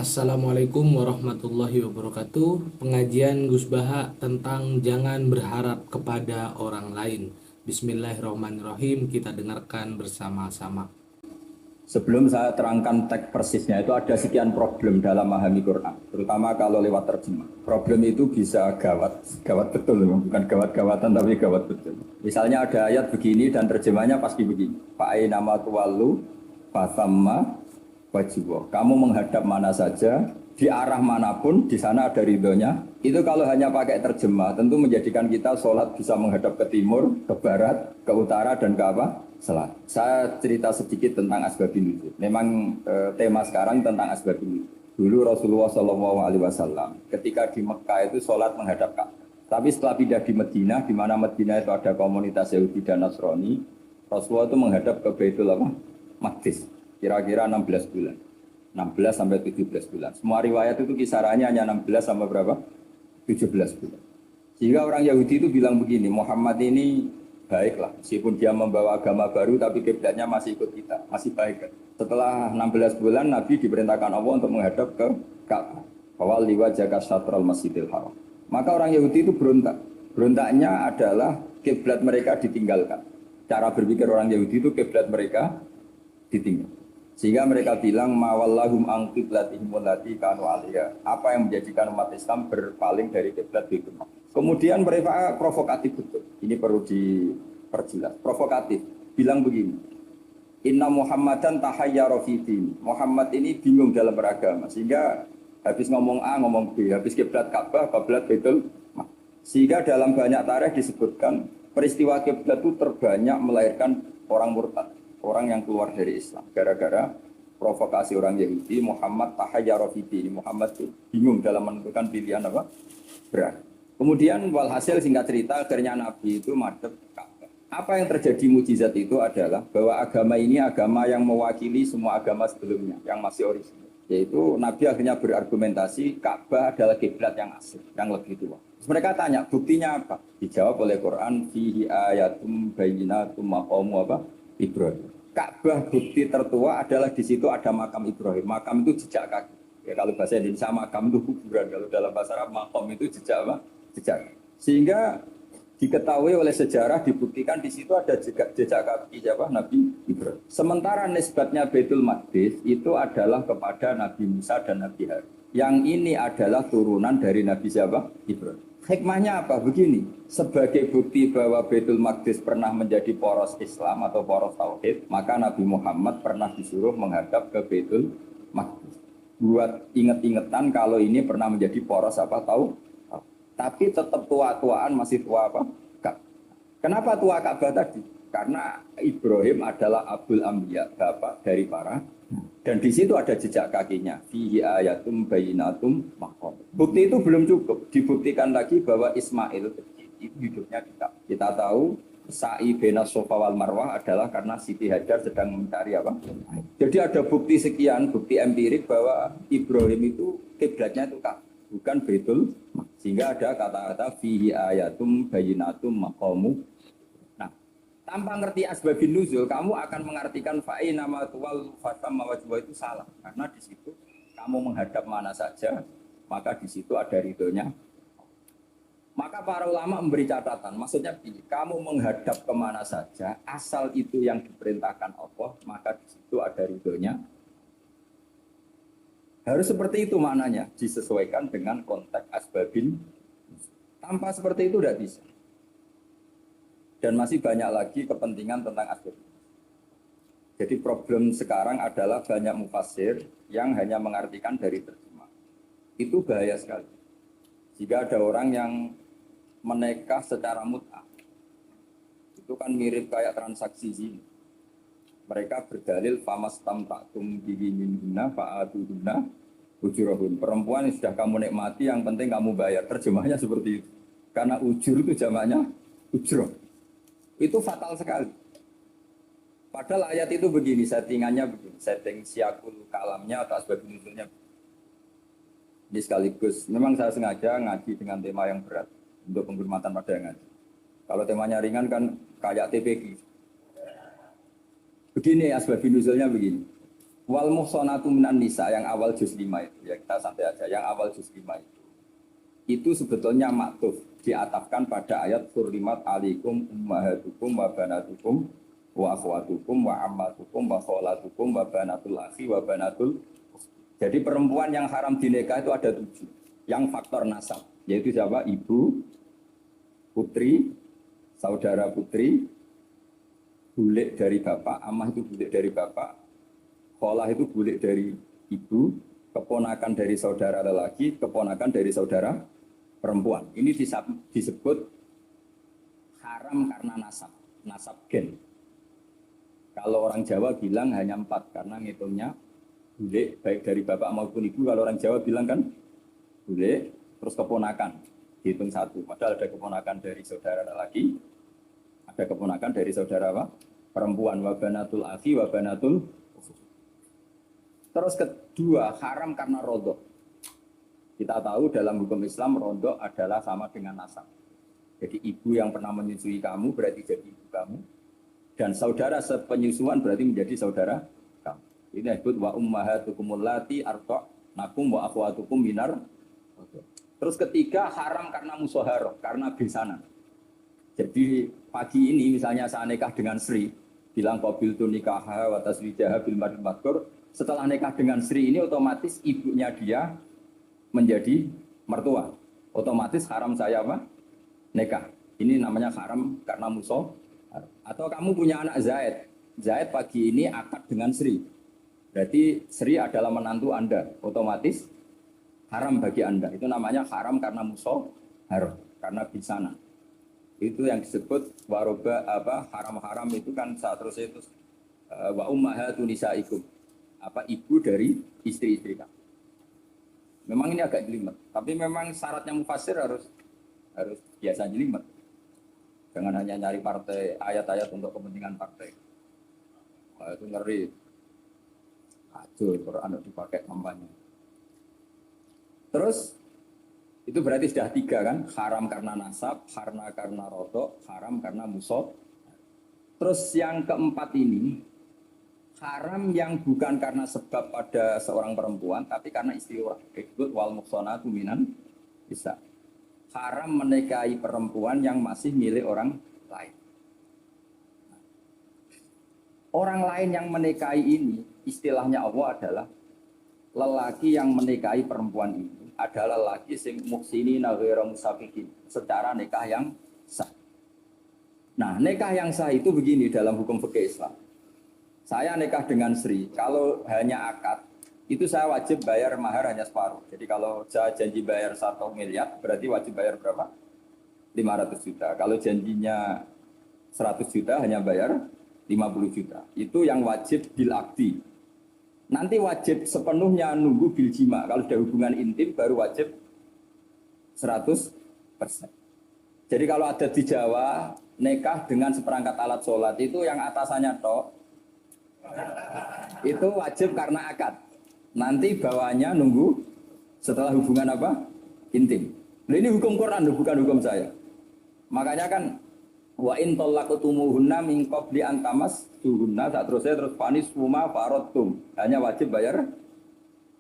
Assalamualaikum warahmatullahi wabarakatuh. Pengajian Gus Baha tentang jangan berharap kepada orang lain. Bismillahirrahmanirrahim. Kita dengarkan bersama-sama. Sebelum saya terangkan teks persisnya, itu ada sekian problem dalam memahami Quran, terutama kalau lewat terjemah. Problem itu bisa gawat, gawat betul, bukan gawat-gawatan tapi gawat betul. Misalnya ada ayat begini dan terjemahnya pasti begini. Fa'ainama tuwallu fasamma wajibah. Kamu menghadap mana saja, di arah manapun, di sana ada ridhonya. Itu kalau hanya pakai terjemah, tentu menjadikan kita sholat bisa menghadap ke timur, ke barat, ke utara, dan ke apa? Selatan. Saya cerita sedikit tentang asbabun nuzul. Memang tema sekarang tentang asbabun nuzul. Dulu Rasulullah SAW ketika di Mekah itu sholat menghadap Ka'bah. Tapi setelah pindah di Madinah, di mana Madinah itu ada komunitas Yahudi dan Nasrani, Rasulullah itu menghadap ke Baitul Maqdis. Kira-kira 16 bulan. 16 sampai 17 bulan. Semua riwayat itu kisarannya hanya 16 sampai berapa? 17 bulan. Sehingga orang Yahudi itu bilang begini, Muhammad ini baiklah, meskipun dia membawa agama baru tapi kiblatnya masih ikut kita, masih baik kan? Setelah 16 bulan Nabi diperintahkan Allah untuk menghadap ke Ka'bah. Fawal liwajhaka syatral masjidil haram. Maka orang Yahudi itu berontak. Berontaknya adalah kiblat mereka ditinggalkan. Cara berpikir orang Yahudi itu kiblat mereka ditinggal. Sehingga mereka bilang mawallahum an qiblatihim allati kanu 'alaiha. Apa yang menjadikan umat Islam berpaling dari kiblat itu? Kemudian mereka provokatif betul. Ini perlu diperjelas. Provokatif. Bilang begini. Inna Muhammadan tahayyara fi din. Muhammad ini bingung dalam beragama. Sehingga habis ngomong A ngomong B, habis kiblat Ka'bah, kiblat Baitul Maqdis. Sehingga dalam banyak tarikh disebutkan peristiwa kiblat itu terbanyak melahirkan orang murtad. Orang yang keluar dari Islam gara-gara provokasi orang Yahudi. Muhammad tahayyara fi din. Muhammad itu bingung dalam menentukan pilihan apa? Berat. Kemudian walhasil singkat cerita akhirnya Nabi itu madhep Ka'bah. Apa yang terjadi mukjizat itu adalah bahwa agama ini agama yang mewakili semua agama sebelumnya yang masih orisinal. Yaitu Nabi akhirnya berargumentasi Ka'bah adalah kiblat yang asli, yang lebih tua. Terus mereka tanya buktinya apa? Dijawab oleh Quran fihi ayatum bayyinatum maqamu apa? Ibrahim. Ka'bah bukti tertua adalah di situ ada makam Ibrahim. Makam itu jejak kaki. Ya, kalau bahasa Indonesia makam itu kuburan. Kalau dalam bahasa Arab makam itu jejak apa? Jejak. Sehingga diketahui oleh sejarah dibuktikan di situ ada jejak kaki siapa? Nabi Ibrahim. Sementara nisbatnya Baitul Maqdis itu adalah kepada Nabi Musa dan Nabi Harun. Yang ini adalah turunan dari Nabi siapa? Ibrahim. Hikmahnya apa? Begini, sebagai bukti bahwa Baitul Maqdis pernah menjadi poros Islam atau poros Tauhid, maka Nabi Muhammad pernah disuruh menghadap ke Baitul Maqdis. Buat inget-ingetan kalau ini pernah menjadi poros apa tahu? Tapi tetap tua-tuaan masih tua apa? Kenapa tua Ka'bah tadi? Karena Ibrahim adalah Abul Anbiya, bapak dari para. Dan di situ ada jejak kakinya. Fihi ayatum bayyinatum maqam. Bukti itu belum cukup. Dibuktikan lagi bahwa Ismail itu hidupnya kita. Kita tahu sa'i bena Safa wal Marwah adalah karena Siti Hajar sedang mencari apa? Jadi ada bukti sekian, bukti empirik bahwa Ibrahim itu kiblatnya itu Ka'bah, bukan Baitul. Sehingga ada kata-kata fihi ayatum bayyinatum maqamu. Tanpa ngerti asbabun nuzul, kamu akan mengartikan fa'ina ma tuwal fatam mawajibah itu salah. Karena di situ kamu menghadap mana saja, maka di situ ada ridhonya. Maka para ulama memberi catatan, maksudnya kamu menghadap kemana saja, asal itu yang diperintahkan Allah, maka di situ ada ridhonya. Harus seperti itu maknanya, disesuaikan dengan konteks asbabun. Tanpa seperti itu tidak bisa. Dan masih banyak lagi kepentingan tentang asbab. Jadi problem sekarang adalah banyak mufassir yang hanya mengartikan dari terjemah. Itu bahaya sekali. Jika ada orang yang menikah secara mut'ah, itu kan mirip kayak transaksi zina. Mereka berdalil famastam ta'tum bihi minhunna fa'atuhunna ujurahun. Perempuan yang sudah kamu nikmati, yang penting kamu bayar. Terjemahnya seperti itu. Karena ujur itu jamaknya ujroh. Itu fatal sekali. Padahal ayat itu begini, settingannya begini, setting siakul kalamnya atau asbabun nuzulnya. Ini sekaligus, memang saya sengaja ngaji dengan tema yang berat untuk penghormatan pada yang ngaji. Kalau temanya ringan kan kayak TPG. Begini asbabun nuzulnya begini. Wal muhsanatu minan nisa yang awal juz 5 itu ya kita santai aja. Yang awal juz 5 itu sebetulnya maktuf diatafkan pada ayat hurrimat alaikum ummahatukum wa banatukum wa akhwatukum wa ammatukum wa kholatukum wa banatul akhi wa banatul. Jadi perempuan yang haram dinikah itu ada 7 yang faktor nasab, yaitu siapa? Ibu, putri, saudara putri, bulik dari bapak, amah itu bulik dari bapak, kholah itu bulik dari ibu, keponakan dari saudara lelaki, keponakan dari saudara perempuan. Ini disebut haram karena nasab, nasab gen. Kalau orang Jawa bilang hanya 4 karena ngitungnya bulik baik dari bapak maupun ibu. Kalau orang Jawa bilang kan bulik terus keponakan dihitung 1. Padahal ada keponakan dari saudara lelaki, ada keponakan dari saudara apa? Perempuan. Wabanatul akhi wabanatul. Terus kedua haram karena rodok. Kita tahu dalam hukum Islam rodok adalah sama dengan nasab. Jadi ibu yang pernah menyusui kamu berarti jadi ibu kamu, dan saudara sepenyusuan berarti menjadi saudara kamu. Ini disebut wa ummahatukum allati arda'nakum wa akhwatukum minar. Terus ketiga haram karena musoharoh, karena besanan. Jadi pagi ini misalnya saya nikah dengan Sri, bilang qabil tu nikah wa taswijaha bil madhul madkur. Setelah nikah dengan Sri ini otomatis ibunya dia menjadi mertua. Otomatis haram saya apa? Nikah. Ini namanya haram karena musuh. Atau kamu punya anak Zaid. Zaid pagi ini akad dengan Sri. Berarti Sri adalah menantu Anda. Otomatis haram bagi Anda. Itu namanya haram karena musuh, haram karena bisana. Itu yang disebut waroba apa haram-haram itu kan saat terus itu wa ummahatu nisaikum. Apa ibu dari istri-istri kamu. Memang ini agak jelimet, tapi memang syaratnya mufassir harus biasa jelimet. Jangan hanya nyari partai ayat-ayat untuk kepentingan partai. Wah, itu ngeri. Kacau Quran dipakai kampanye. Terus itu berarti sudah 3 kan? Haram karena nasab, karena rodok, haram karena musuh. Terus yang keempat ini haram yang bukan karena sebab pada seorang perempuan, tapi karena istri orang. Disebut wal muhsanatu minan bisa. Haram menikahi perempuan yang masih milik orang lain. Orang lain yang menikahi ini, istilahnya Allah adalah lelaki yang menikahi perempuan ini adalah lelaki sing muksini naghira musafikin, secara nikah yang sah. Nah, nikah yang sah itu begini dalam hukum fikih Islam. Saya nikah dengan Sri, kalau hanya akad, itu saya wajib bayar mahar hanya separuh. Jadi kalau saya janji bayar 1 miliar, berarti wajib bayar berapa? 500 juta. Kalau janjinya 100 juta, hanya bayar 50 juta. Itu yang wajib bil akdi. Nanti wajib sepenuhnya nunggu bil jima. Kalau sudah hubungan intim, baru wajib 100%. Jadi kalau ada di Jawa, nikah dengan seperangkat alat sholat, itu yang atasannya tok, itu wajib karena akad. Nanti bawahnya nunggu setelah hubungan apa? Intim. Nah, ini hukum Quran, bukan hukum saya. Makanya kan wa in talaqtumuhunna min qabli an tamassuhunna, terus panis huma faradtum. Hanya wajib bayar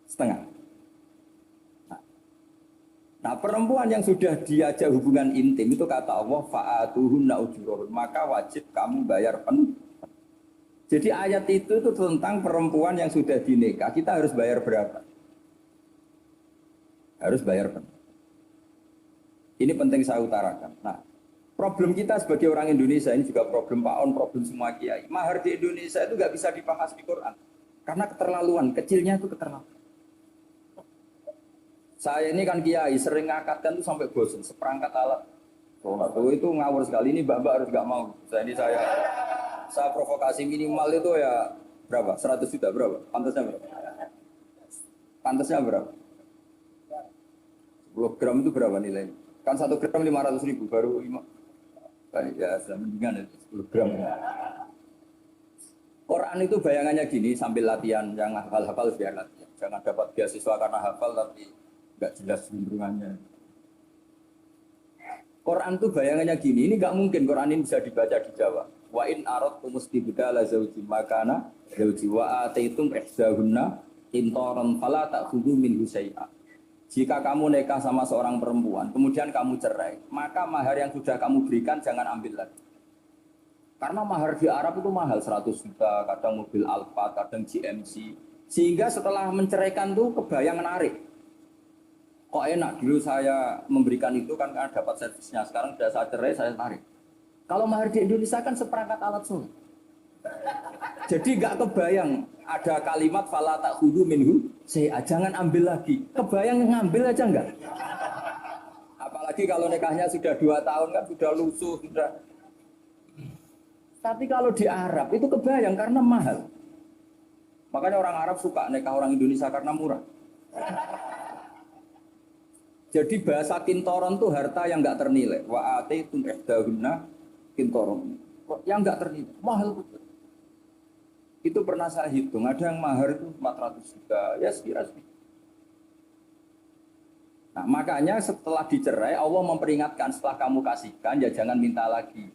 setengah. Nah, perempuan yang sudah diajak hubungan intim itu kata Allah fa'atuhunna ujurahun, maka wajib kamu bayar penuh. Jadi ayat itu tentang perempuan yang sudah dinikah, kita harus bayar berapa? Harus bayar penuh. Ini penting saya utarakan. Nah, problem kita sebagai orang Indonesia, ini juga problem Pak On, problem semua kiai. Mahar di Indonesia itu nggak bisa dibahas di Quran. Karena keterlaluan, kecilnya itu keterlaluan. Saya ini kan kiai, sering ngakatkan itu sampai bosan, seperangkat alat. Oh, itu ngawur sekali, ini mbak-mbak harus nggak mau. Saya provokasi minimal itu ya berapa? 100 juta berapa? Pantasnya berapa? Pantasnya berapa? 10 gram itu berapa nilainya? Kan 1 gram 500.000 baru 5. Ya sudah mendingan itu 10 gram. Quran itu bayangannya gini sambil latihan, yang hafal-hafal biar latihan. Jangan dapat beasiswa karena hafal tapi nggak jelas hubungannya. Quran itu bayangannya gini, ini nggak mungkin Quran ini bisa dibaca di Jawa. Wa in aradtum istibdala zawji makana zawji wa ataitum ihsahunna qintaran fala ta'khudhu minhu syai'a. Jika kamu nikah sama seorang perempuan, kemudian kamu cerai, maka mahar yang sudah kamu berikan jangan ambil lagi. Karena mahar di Arab itu mahal, 100 juta, kadang mobil Alphard, kadang GMC. Sehingga setelah menceraikan tuh kebayang menarik. Kok enak dulu saya memberikan itu kan karena dapat servisnya. Sekarang sudah saya cerai, saya tarik. Kalau mahar di Indonesia kan seperangkat alat sholat. Jadi nggak kebayang ada kalimat fala ta'khudhu minhu syai'a, jangan ambil lagi. Kebayang ngambil aja enggak? Apalagi kalau nikahnya sudah 2 tahun kan sudah lusuh, sudah. Tapi kalau di Arab itu kebayang karena mahal. Makanya orang Arab suka nikah orang Indonesia karena murah. Jadi bahasa kintoron itu harta yang enggak ternilai. Wa ataitum ihdahunna kintoron. Yang enggak ternilai, mahal betul. Itu pernah saya hitung, ada yang mahar itu 400 juta, ya sekira-sekira. Nah, makanya setelah dicerai, Allah memperingatkan setelah kamu kasihkan, ya jangan minta lagi.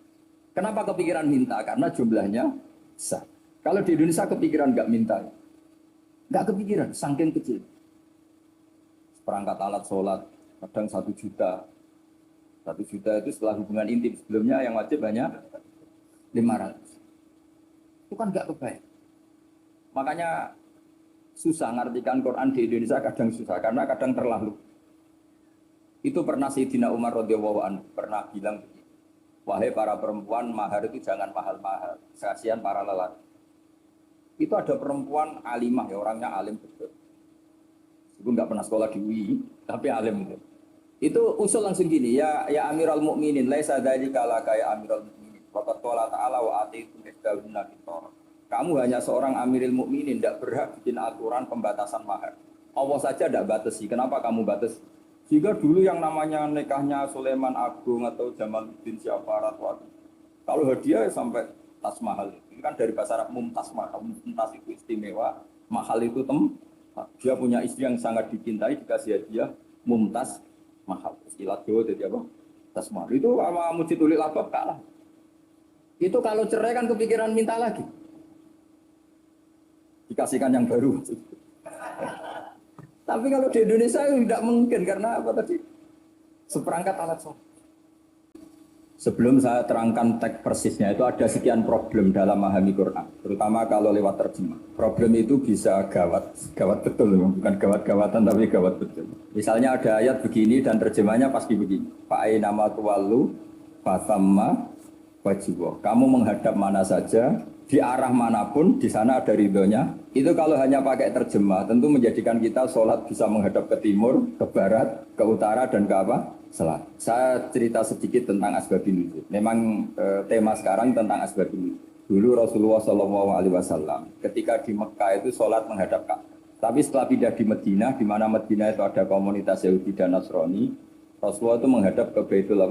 Kenapa kepikiran minta? Karena jumlahnya besar. Kalau di Indonesia kepikiran nggak minta, nggak kepikiran, saking kecil. Perangkat alat sholat, kadang 1 juta. 1 juta itu setelah hubungan intim, sebelumnya yang wajib hanya 500. Itu kan nggak kebayang. Makanya susah ngartikan Quran di Indonesia, kadang susah karena kadang terlalu. Itu pernah Sayyidina Umar radhiyallahu anhu pernah bilang begini, wahai para perempuan, mahar itu jangan mahal-mahal, kasihan para lelaki. Itu ada perempuan alimah, ya orangnya alim betul. Itu nggak pernah sekolah di UI, tapi alim itu. Itu usul langsung gini, ya Amirul Mukminin, laisa dzalika laka ya Amirul Mukminin. Waqad qala ta'ala wa atiitum ihdahunna qintaran. Kamu hanya seorang Amirul Mukminin, tidak berhak bikin aturan pembatasan mahar. Allah saja tidak batasi. Kenapa kamu batasi? Jika dulu yang namanya nikahnya Sulaiman Agung atau Jamaluddin siapa Ratwati, kalau hadiah sampai tas mahal. Ini kan dari bahasa Arab mumtaz mahal. Mumtaz itu istimewa, mahal itu dia punya istri yang sangat dicintai, dikasih hadiah mumtaz mahal. Istilah Jawa jadi apa? Tas mahal. Itu sama Mujidul Labab kalah. Itu kalau cerai kan kepikiran minta lagi. Dikasihkan yang baru. Tapi kalau di Indonesia tidak mungkin karena apa tadi? Seperangkat alat sholat. Sebelum saya terangkan teks persisnya itu ada sekian problem dalam memahami Quran, terutama kalau lewat terjemah. Problem itu bisa gawat betul, bukan gawat-gawatan tapi gawat betul. Misalnya ada ayat begini dan terjemahnya pasti begini. Fa'aina ma tuwallu fasamma wajibah. Kamu menghadap mana saja, di arah manapun, di sana ada ridhonya. Itu kalau hanya pakai terjemah, tentu menjadikan kita sholat bisa menghadap ke timur, ke barat, ke utara, dan ke apa? Selatan. Saya cerita sedikit tentang asbabun nuzul. Memang tema sekarang tentang asbabun nuzul. Dulu Rasulullah SAW ketika di Mekah itu sholat menghadap Ka'bah. Tapi setelah pindah di Madinah, di mana Madinah itu ada komunitas Yahudi dan Nasrani, Rasulullah itu menghadap ke Baitul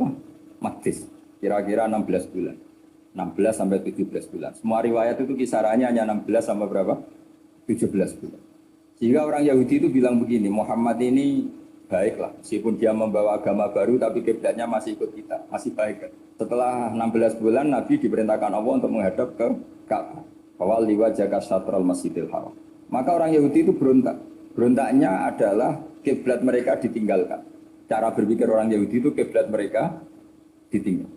Maqdis. Kira-kira 16 bulan. 16 sampai 17 bulan. Semua riwayat itu kisarannya hanya 16 sampai berapa? 17 bulan. Sehingga orang Yahudi itu bilang begini, Muhammad ini baiklah, meskipun dia membawa agama baru tapi kiblatnya masih ikut kita, masih baik. Setelah 16 bulan Nabi diperintahkan Allah untuk menghadap ke Ka'bah. Fawalli wajhaka syatral Masjidil Haram. Maka orang Yahudi itu berontak. Berontaknya adalah kiblat mereka ditinggalkan. Cara berpikir orang Yahudi itu kiblat mereka ditinggal.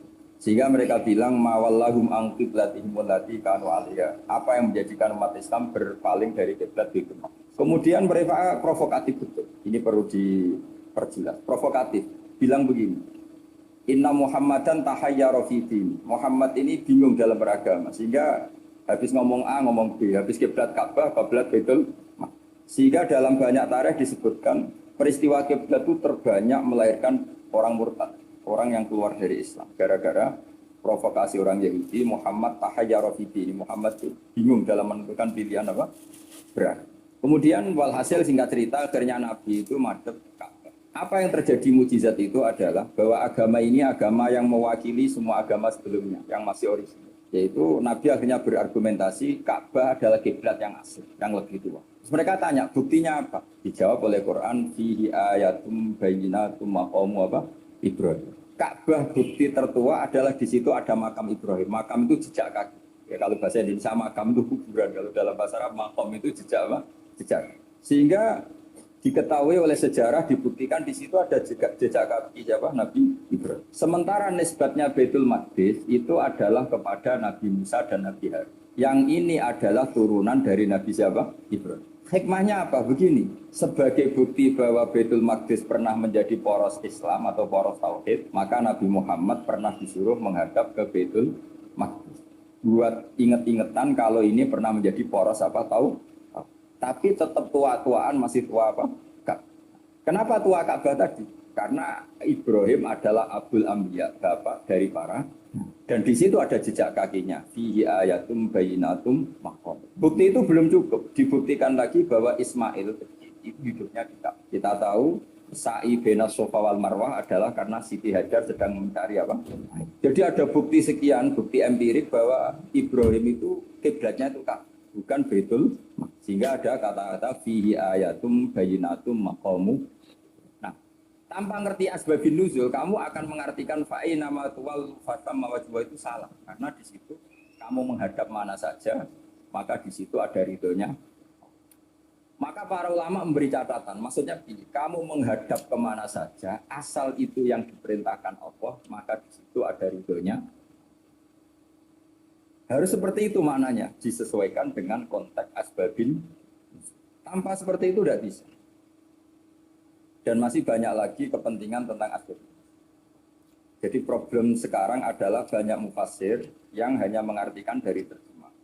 Sehingga mereka bilang mawallahum an qiblatihim allati kanu 'alaiha. Apa yang menjadikan umat Islam berpaling dari kiblat Baitul Maqdis. Kemudian mereka provokatif betul. Ini perlu diperjelas. Provokatif. Bilang begini. Inna Muhammadan tahayyara fi din. Muhammad ini bingung dalam beragama. Sehingga habis ngomong A ngomong B, habis kiblat Ka'bah, kiblat Baitul Maqdis. Sehingga dalam banyak tarikh disebutkan peristiwa kiblat itu terbanyak melahirkan orang murtad. Orang yang keluar dari Islam gara-gara provokasi orang Yahudi. Muhammad tahayyara fi din. Muhammad itu bingung dalam menentukan pilihan apa? Beragama. Kemudian walhasil singkat cerita akhirnya Nabi itu madhep Ka'bah. Apa yang terjadi mukjizat itu adalah bahwa agama ini agama yang mewakili semua agama sebelumnya yang masih orisinal. Yaitu Nabi akhirnya berargumentasi Ka'bah adalah kiblat yang asli, yang lebih tua. Terus mereka tanya, buktinya apa? Dijawab oleh Quran, fihi ayatum bayyinatum maqamu apa? Ibrahim. Ka'bah bukti tertua adalah di situ ada makam Ibrahim. Makam itu jejak kaki. Ya kalau bahasa Indonesia makam itu kuburan. Kalau dalam bahasa Arab makam itu jejak apa? Jejak. Sehingga diketahui oleh sejarah dibuktikan di situ ada jejak kaki siapa? Nabi Ibrahim. Sementara nisbatnya Baitul Maqdis itu adalah kepada Nabi Musa dan Nabi Harun. Yang ini adalah turunan dari Nabi siapa? Ibrahim. Hikmahnya apa? Begini, sebagai bukti bahwa Baitul Maqdis pernah menjadi poros Islam atau poros Tauhid, maka Nabi Muhammad pernah disuruh menghadap ke Baitul Maqdis. Buat inget-ingetan kalau ini pernah menjadi poros apa tahu? Tapi tetap tua-tuaan masih tua apa? Kenapa tua Ka'bah tadi? Karena Ibrahim adalah Abul Ambiya, bapak dari para, dan di situ ada jejak kakinya. Fihi ayatum bayinatum maqam. Bukti itu belum cukup. Dibuktikan lagi bahwa Ismail itu hidupnya di Ka'bah. Kita tahu sa'i bena Sofa wal Marwah adalah karena Siti Hajar sedang mencari apa? Jadi ada bukti sekian, bukti empirik bahwa Ibrahim itu kiblatnya itu Ka'bah, bukan Baitul. Sehingga ada kata-kata fihi ayatum bayinatum maqamu. Tanpa ngerti asbabin nuzul, kamu akan mengartikan fa'i nama tuwal fatam mawajwa itu salah. Karena di situ kamu menghadap mana saja, maka di situ ada ridhonya. Maka para ulama memberi catatan, maksudnya begini, kamu menghadap kemana saja, asal itu yang diperintahkan Allah, maka di situ ada ridhonya. Harus seperti itu maknanya, disesuaikan dengan konteks asbabin. Tanpa seperti itu tidak bisa. Dan masih banyak lagi kepentingan tentang asbab. Jadi problem sekarang adalah banyak mufassir yang hanya mengartikan dari terjemah.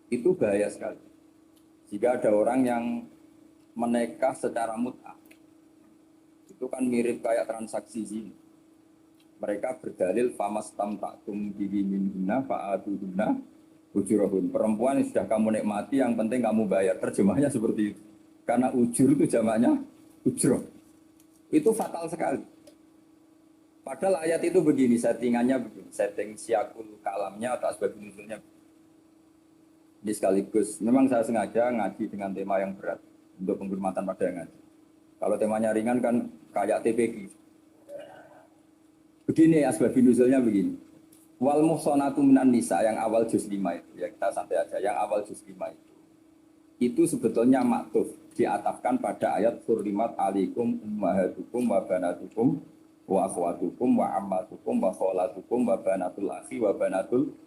Itu bahaya sekali. Jika ada orang yang menikah secara mut'ah, itu kan mirip kayak transaksi zina. Mereka berdalil famas tamta'tum bihi minhunna fa'atuhunna ujurahun. Perempuan yang sudah kamu nikmati, yang penting kamu bayar. Terjemahnya seperti itu. Karena ujur itu jamaknya ujroh. Itu fatal sekali. Padahal ayat itu begini, settingannya begini, setting siakul kalamnya atau asbab nuzulnya. Ini sekaligus, memang saya sengaja ngaji dengan tema yang berat untuk penghormatan pada yang ngaji. Kalau temanya ringan kan kayak TPG. Begini asbab nuzulnya begini. Wal muhsanatu minan nisa yang awal juz 5 itu, ya kita santai aja, yang awal juz 5 itu sebetulnya maktuf, diatafkan pada ayat hurrimat alikum ummahatukum wa banatukum wa akhwatukum wa ammatukum wa kholatukum wa banatul akhi wa banatul.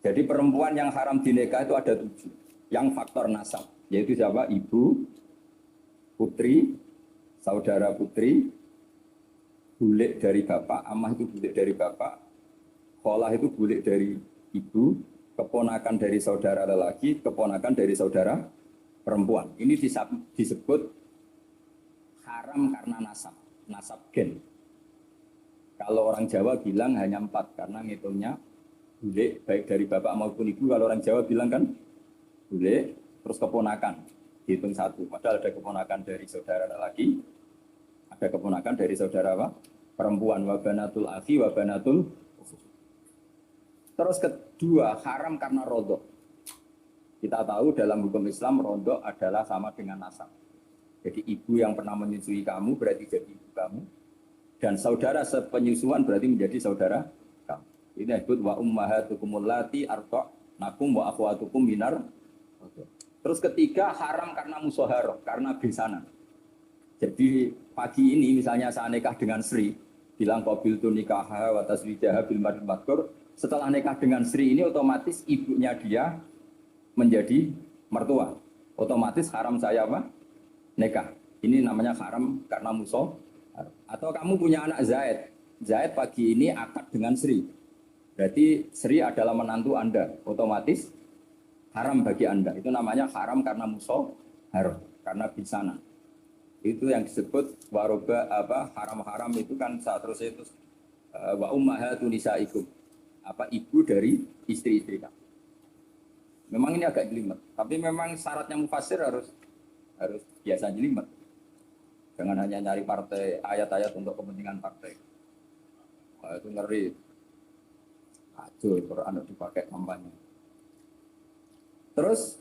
Jadi perempuan yang haram dinikah itu ada 7 yang faktor nasab, yaitu siapa? Ibu, putri, saudara putri, bulik dari bapak, ammah itu bulik dari bapak, kholah itu bulik dari ibu, keponakan dari saudara lelaki, keponakan dari saudara perempuan. Ini disebut haram karena nasab, nasab gen. Kalau orang Jawa bilang hanya 4 karena ngitungnya bule baik dari bapak maupun ibu. Kalau orang Jawa bilang kan bule terus keponakan dihitung 1. Padahal ada keponakan dari saudara lelaki, ada keponakan dari saudara apa? Perempuan. Wabanatul akhi wabanatul. Terus kedua haram karena rodok. Kita tahu dalam hukum Islam rodok adalah sama dengan nasab. Jadi ibu yang pernah menyusui kamu berarti jadi ibu kamu. Dan saudara sepenyusuan berarti menjadi saudara kamu. Ini disebut wa ummahatukum allati arda'nakum wa akhwatukum minar. Terus ketiga haram karena musaharah, karena besanan. Jadi pagi ini misalnya saya nikah dengan Sri, bilang qabil tu nikaha wa taswijaha bil madkur. Setelah nikah dengan Sri ini otomatis ibunya dia menjadi mertua. Otomatis haram saya apa? Nikah. Ini namanya haram karena musuh. Atau kamu punya anak Zaid. Zaid pagi ini akad dengan Sri. Berarti Sri adalah menantu Anda. Otomatis haram bagi Anda. Itu namanya haram karena musuh, haram karena bisana. Itu yang disebut waroba apa haram-haram itu kan saat terus itu wa ummahatun nisaikum. Apa ibu dari istri-istri kamu. Memang ini agak jelimet, tapi memang syaratnya mufassir harus biasa jelimet. Jangan hanya nyari partai ayat-ayat untuk kepentingan partai. Nah, itu ngeri. Aduh, Quran itu dipakai kampanye. Terus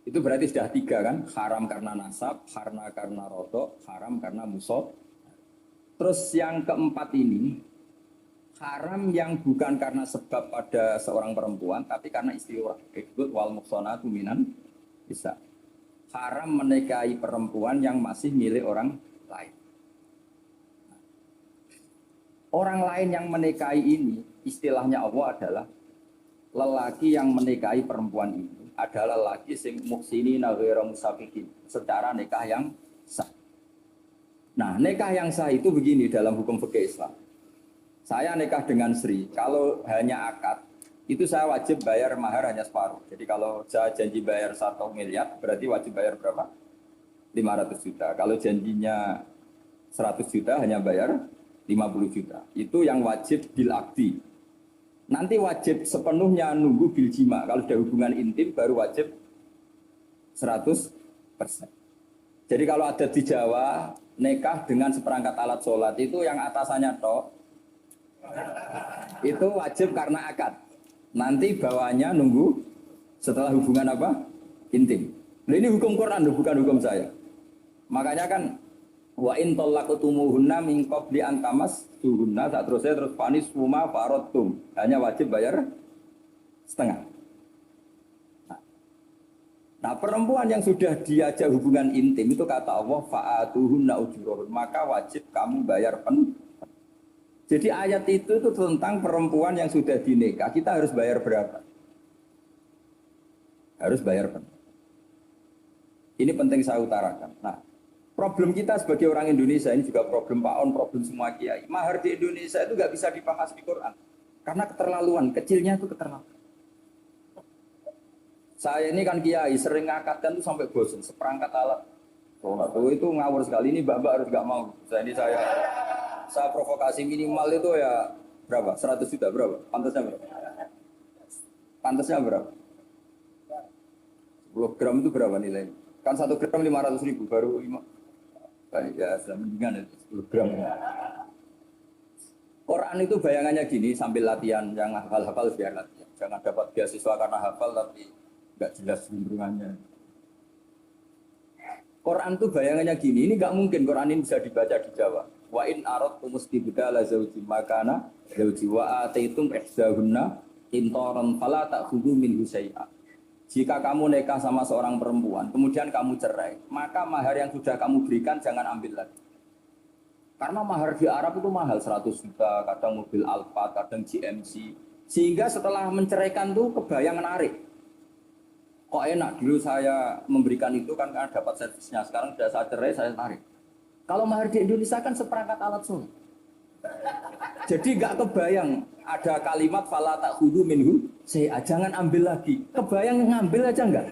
itu berarti sudah 3 kan? Haram karena nasab, karena rodok, haram karena musuh. Terus yang keempat ini Haram yang bukan karena sebab pada seorang perempuan, tapi karena istri orang. Ikut wal muhsanatu minan bisa. Haram menikahi perempuan yang masih milik orang lain. Orang lain yang menikahi ini, istilahnya Allah adalah lelaki yang menikahi perempuan ini adalah lelaki sing muhsini ghairu musafiqin, secara nikah yang sah. Nah, nikah yang sah itu begini dalam hukum fikih Islam. Saya nikah dengan Sri, kalau hanya akad, itu saya wajib bayar mahar hanya separuh. Jadi kalau saya janji bayar 1 miliar, berarti wajib bayar berapa? 500 juta. Kalau janjinya 100 juta, hanya bayar 50 juta. Itu yang wajib bil akdi. Nanti wajib sepenuhnya nunggu bil jima. Kalau sudah hubungan intim, baru wajib 100%. Jadi kalau ada di Jawa, nikah dengan seperangkat alat sholat, itu yang atasannya tok, itu wajib karena akad. Nanti bawahnya nunggu setelah hubungan apa? Intim. Nah, ini hukum Quran, bukan hukum saya. Makanya kan wa in talaqtumuhunna min qabli an tamassuhunna, terus panis huma faradtum. Hanya wajib bayar setengah. Nah, perempuan yang sudah diajak hubungan intim itu kata Allah fa'atuhunna ujurahun, maka wajib kamu bayar penuh. Jadi ayat itu tentang perempuan yang sudah dinikah, kita harus bayar berapa? Harus bayar penuh. Ini penting saya utarakan. Nah, problem kita sebagai orang Indonesia, ini juga problem Pak On, problem semua kiai. Mahar di Indonesia itu nggak bisa dibahas di Quran. Karena keterlaluan, kecilnya itu keterlaluan. Saya ini kan kiai, sering ngakatkan itu sampai bosan, seperangkat alat. Oh, itu ngawur sekali, ini mbak-mbak harus nggak mau. Saya provokasi minimal itu ya berapa? 100 juta berapa? Pantasnya berapa? Pantasnya berapa? 10 gram itu berapa nilainya? Kan 1 gram 500.000 baru 5. Ya, mendingan 10 gram. Quran itu bayangannya gini sambil latihan, yang hafal-hafal biar latihan. Jangan dapat beasiswa karena hafal tapi nggak jelas hubungannya. Quran itu bayangannya gini, ini nggak mungkin Quran ini bisa dibaca di Jawa. Wa in aradtum istibdala zawji makana zawji wa ataitum ihsahunna intaran fala ta'khudhu minhu syai'a. Jika kamu nikah sama seorang perempuan, kemudian kamu cerai, maka mahar yang sudah kamu berikan jangan ambil lagi. Karena mahar di Arab itu mahal, 100 juta, kadang mobil Alphard, kadang GMC. Sehingga setelah menceraikan tuh kebayang menarik. Kok enak, dulu saya memberikan itu kan karena dapat servisnya, sekarang sudah saya cerai, saya tarik. Kalau mahar di Indonesia kan seperangkat alat sholat. Jadi nggak kebayang ada kalimat fala ta'khudhu minhu syai'a, jangan ambil lagi. Kebayang ngambil aja enggak?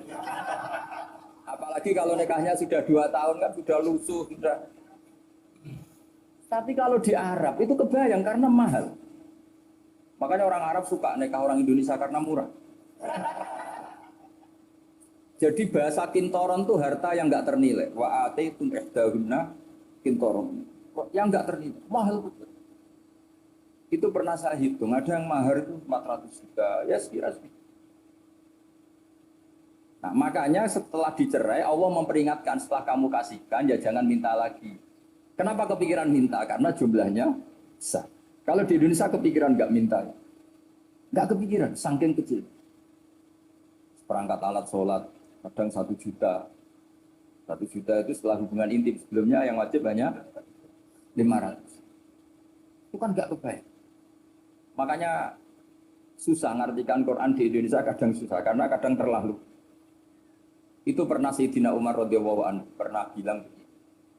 Apalagi kalau nikahnya sudah 2 tahun kan sudah lusuh, sudah. Tapi kalau di Arab itu kebayang karena mahal. Makanya orang Arab suka nikah orang Indonesia karena murah. Jadi bahasa kintoron itu harta yang nggak ternilai. Wa ataitum ihdahunna kintoron. Yang nggak ternilai, mahal betul. Itu pernah saya hitung, ada yang mahar itu 400 juta, ya sekira-sekira. Nah, makanya setelah dicerai, Allah memperingatkan setelah kamu kasihkan, ya jangan minta lagi. Kenapa kepikiran minta? Karena jumlahnya besar. Kalau di Indonesia kepikiran nggak minta, nggak kepikiran, saking kecil. Perangkat alat sholat, kadang 1 juta. 1 juta itu setelah hubungan intim, sebelumnya yang wajib hanya 500. Itu kan nggak kebayang. Makanya susah ngartikan Quran di Indonesia, kadang susah karena kadang terlalu. Itu pernah Sayyidina Umar radhiyallahu anhu pernah bilang begini,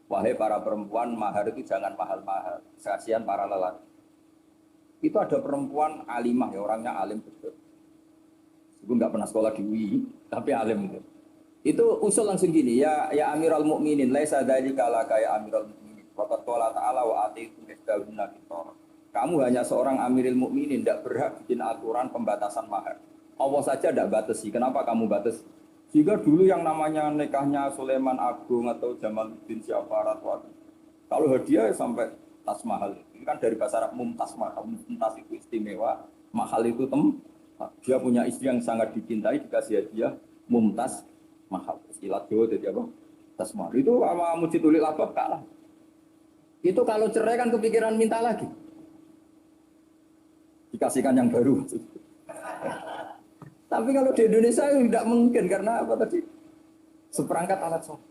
wahai para perempuan, mahar itu jangan mahal-mahal, kasihan para lelaki. Itu ada perempuan alimah, ya orangnya alim betul. Meskipun nggak pernah sekolah di UI, tapi alim itu. Itu usul langsung gini, ya Amirul Mukminin, laisa dzalika laka ya Amirul Mukminin. Waqad qala ta'ala wa atiitum ihdahunna qintaran. Kamu hanya seorang Amirul Mukminin, tidak berhak bikin aturan pembatasan mahar. Allah saja tidak batasi. Kenapa kamu batasi? Jika dulu yang namanya nikahnya Sulaiman Agung atau Jamaluddin Syafar atau kalau hadiah sampai tas mahal. Ini kan dari bahasa Arab mumtaz mahal. Mumtaz itu istimewa, mahal itu dia punya istri yang sangat dicintai, dikasih hadiah mumtaz mahal. Istilah Jawa jadi apa? Tas mahal. Itu sama Mujidulil Albab kalah. Itu kalau cerai kan kepikiran minta lagi. dikasihkan yang baru. Tapi kalau di Indonesia tidak mungkin karena apa tadi? Seperangkat alat sholat.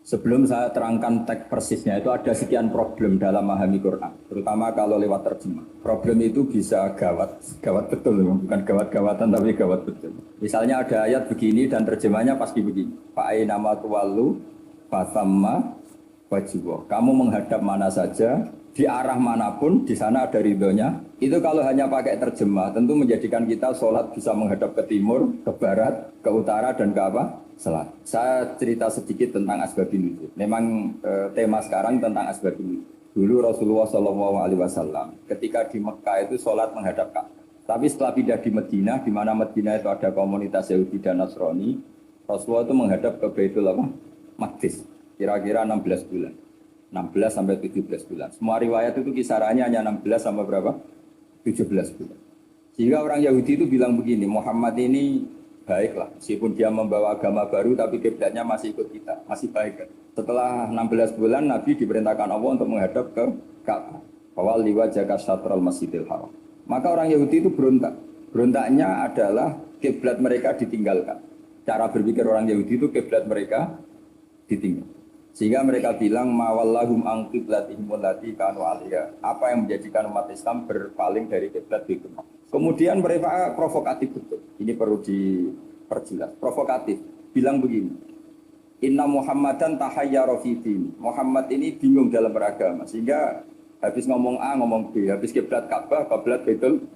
Sebelum saya terangkan teks persisnya itu ada sekian problem dalam memahami Quran, terutama kalau lewat terjemah. Problem itu bisa gawat, gawat betul, bukan gawat-gawatan tapi gawat betul. Misalnya ada ayat begini dan terjemahnya pasti begini. Fa'ainama tuwallu fasamma wajibah. Kamu menghadap mana saja, di arah manapun, di sana ada ridhonya. Itu kalau hanya pakai terjemah, tentu menjadikan kita sholat bisa menghadap ke timur, ke barat, ke utara, dan ke apa? Selat. Saya cerita sedikit tentang asbabun nuzul. Memang tema sekarang tentang asbabun nuzul. Dulu Rasulullah SAW ketika di Mekah itu sholat menghadap Ka'bah. Tapi setelah pindah di Madinah, di mana Madinah itu ada komunitas Yahudi dan Nasrani, Rasulullah itu menghadap ke Baitul Maqdis. Kira-kira 16 bulan. 16 sampai 17 bulan. Semua riwayat itu kisarannya hanya 16 sampai berapa? 17 bulan. Sehingga orang Yahudi itu bilang begini, Muhammad ini baiklah, meskipun dia membawa agama baru tapi kiblatnya masih ikut kita, masih baik kan. Setelah 16 bulan Nabi diperintahkan Allah untuk menghadap ke Ka'bah. Fawal liwajhaka syatral masjidil haram. Maka orang Yahudi itu berontak. Berontaknya adalah kiblat mereka ditinggalkan. Cara berpikir orang Yahudi itu kiblat mereka ditinggal. Sehingga mereka bilang mawallahum an qiblatihim allati kanu 'alaiha. Apa yang menjadikan umat Islam berpaling dari kiblat itu. Kemudian mereka provokatif betul. Ini perlu diperjelas. Provokatif. Bilang begini. Inna Muhammadan tahayyara fi din. Muhammad ini bingung dalam beragama. Sehingga habis ngomong A, ngomong B. Habis kiblat Ka'bah, kiblat Baitul.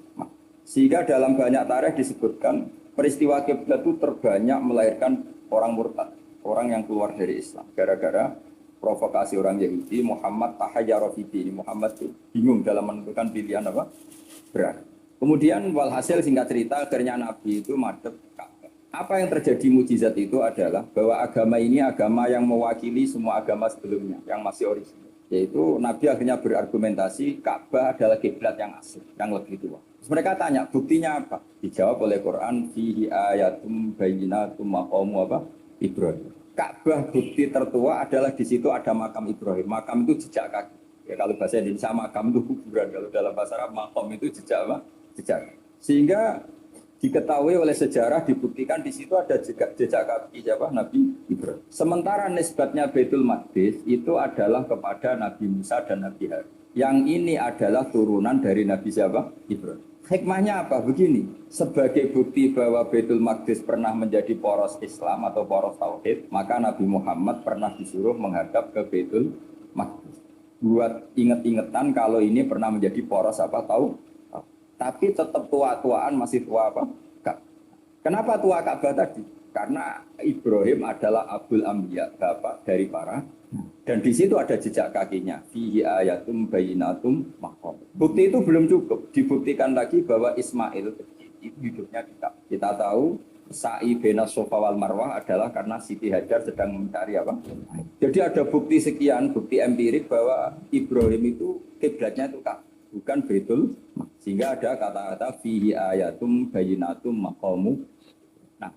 Sehingga dalam banyak tarikh disebutkan peristiwa kiblat itu terbanyak melahirkan orang murtad. Orang yang keluar dari Islam. Gara-gara provokasi orang Yahudi, Muhammad tahayyara fi din. Muhammad itu bingung dalam menentukan pilihan apa? Berat. Kemudian walhasil singkat cerita akhirnya Nabi itu madhep Ka'bah. Apa yang terjadi mukjizat itu adalah bahwa agama ini agama yang mewakili semua agama sebelumnya yang masih orisinil. Yaitu Nabi akhirnya berargumentasi Ka'bah adalah kiblat yang asli, yang lebih tua. Terus mereka tanya, buktinya apa? Dijawab oleh Quran, fihi ayatum bayyinatum maqamu apa? Ibrahim. Ka'bah bukti tertua adalah di situ ada makam Ibrahim. Makam itu jejak kaki. Ya kalau bahasa Indonesia makam itu kuburan, kalau dalam bahasa Arab makam itu jejak apa? Jejak. Sehingga diketahui oleh sejarah dibuktikan di situ ada jejak kaki siapa? Nabi Ibrahim. Sementara nisbatnya Baitul Maqdis itu adalah kepada Nabi Musa dan Nabi Harun. Yang ini adalah turunan dari Nabi siapa? Ibrahim. Hikmahnya apa? Begini, sebagai bukti bahwa Baitul Maqdis pernah menjadi poros Islam atau poros Tauhid, maka Nabi Muhammad pernah disuruh menghadap ke Baitul Maqdis. Buat inget-ingetan kalau ini pernah menjadi poros apa tahu? Tapi tetap tua-tuaan masih tua apa? Kenapa tua Ka'bah tadi? Karena Ibrahim adalah Abul Ambiya, bapak dari para. Dan di situ ada jejak kakinya. Fihi ayatum bayyinatum maqam. Bukti itu belum cukup. Dibuktikan lagi bahwa Ismail itu hidupnya kita. Kita tahu sa'i bena Safa wal Marwah adalah karena Siti Hajar sedang mencari apa? Jadi ada bukti sekian, bukti empirik bahwa Ibrahim itu kiblatnya itu Ka'bah, bukan Baitul. Sehingga ada kata-kata fihi ayatum bayyinatum maqamu. Nah,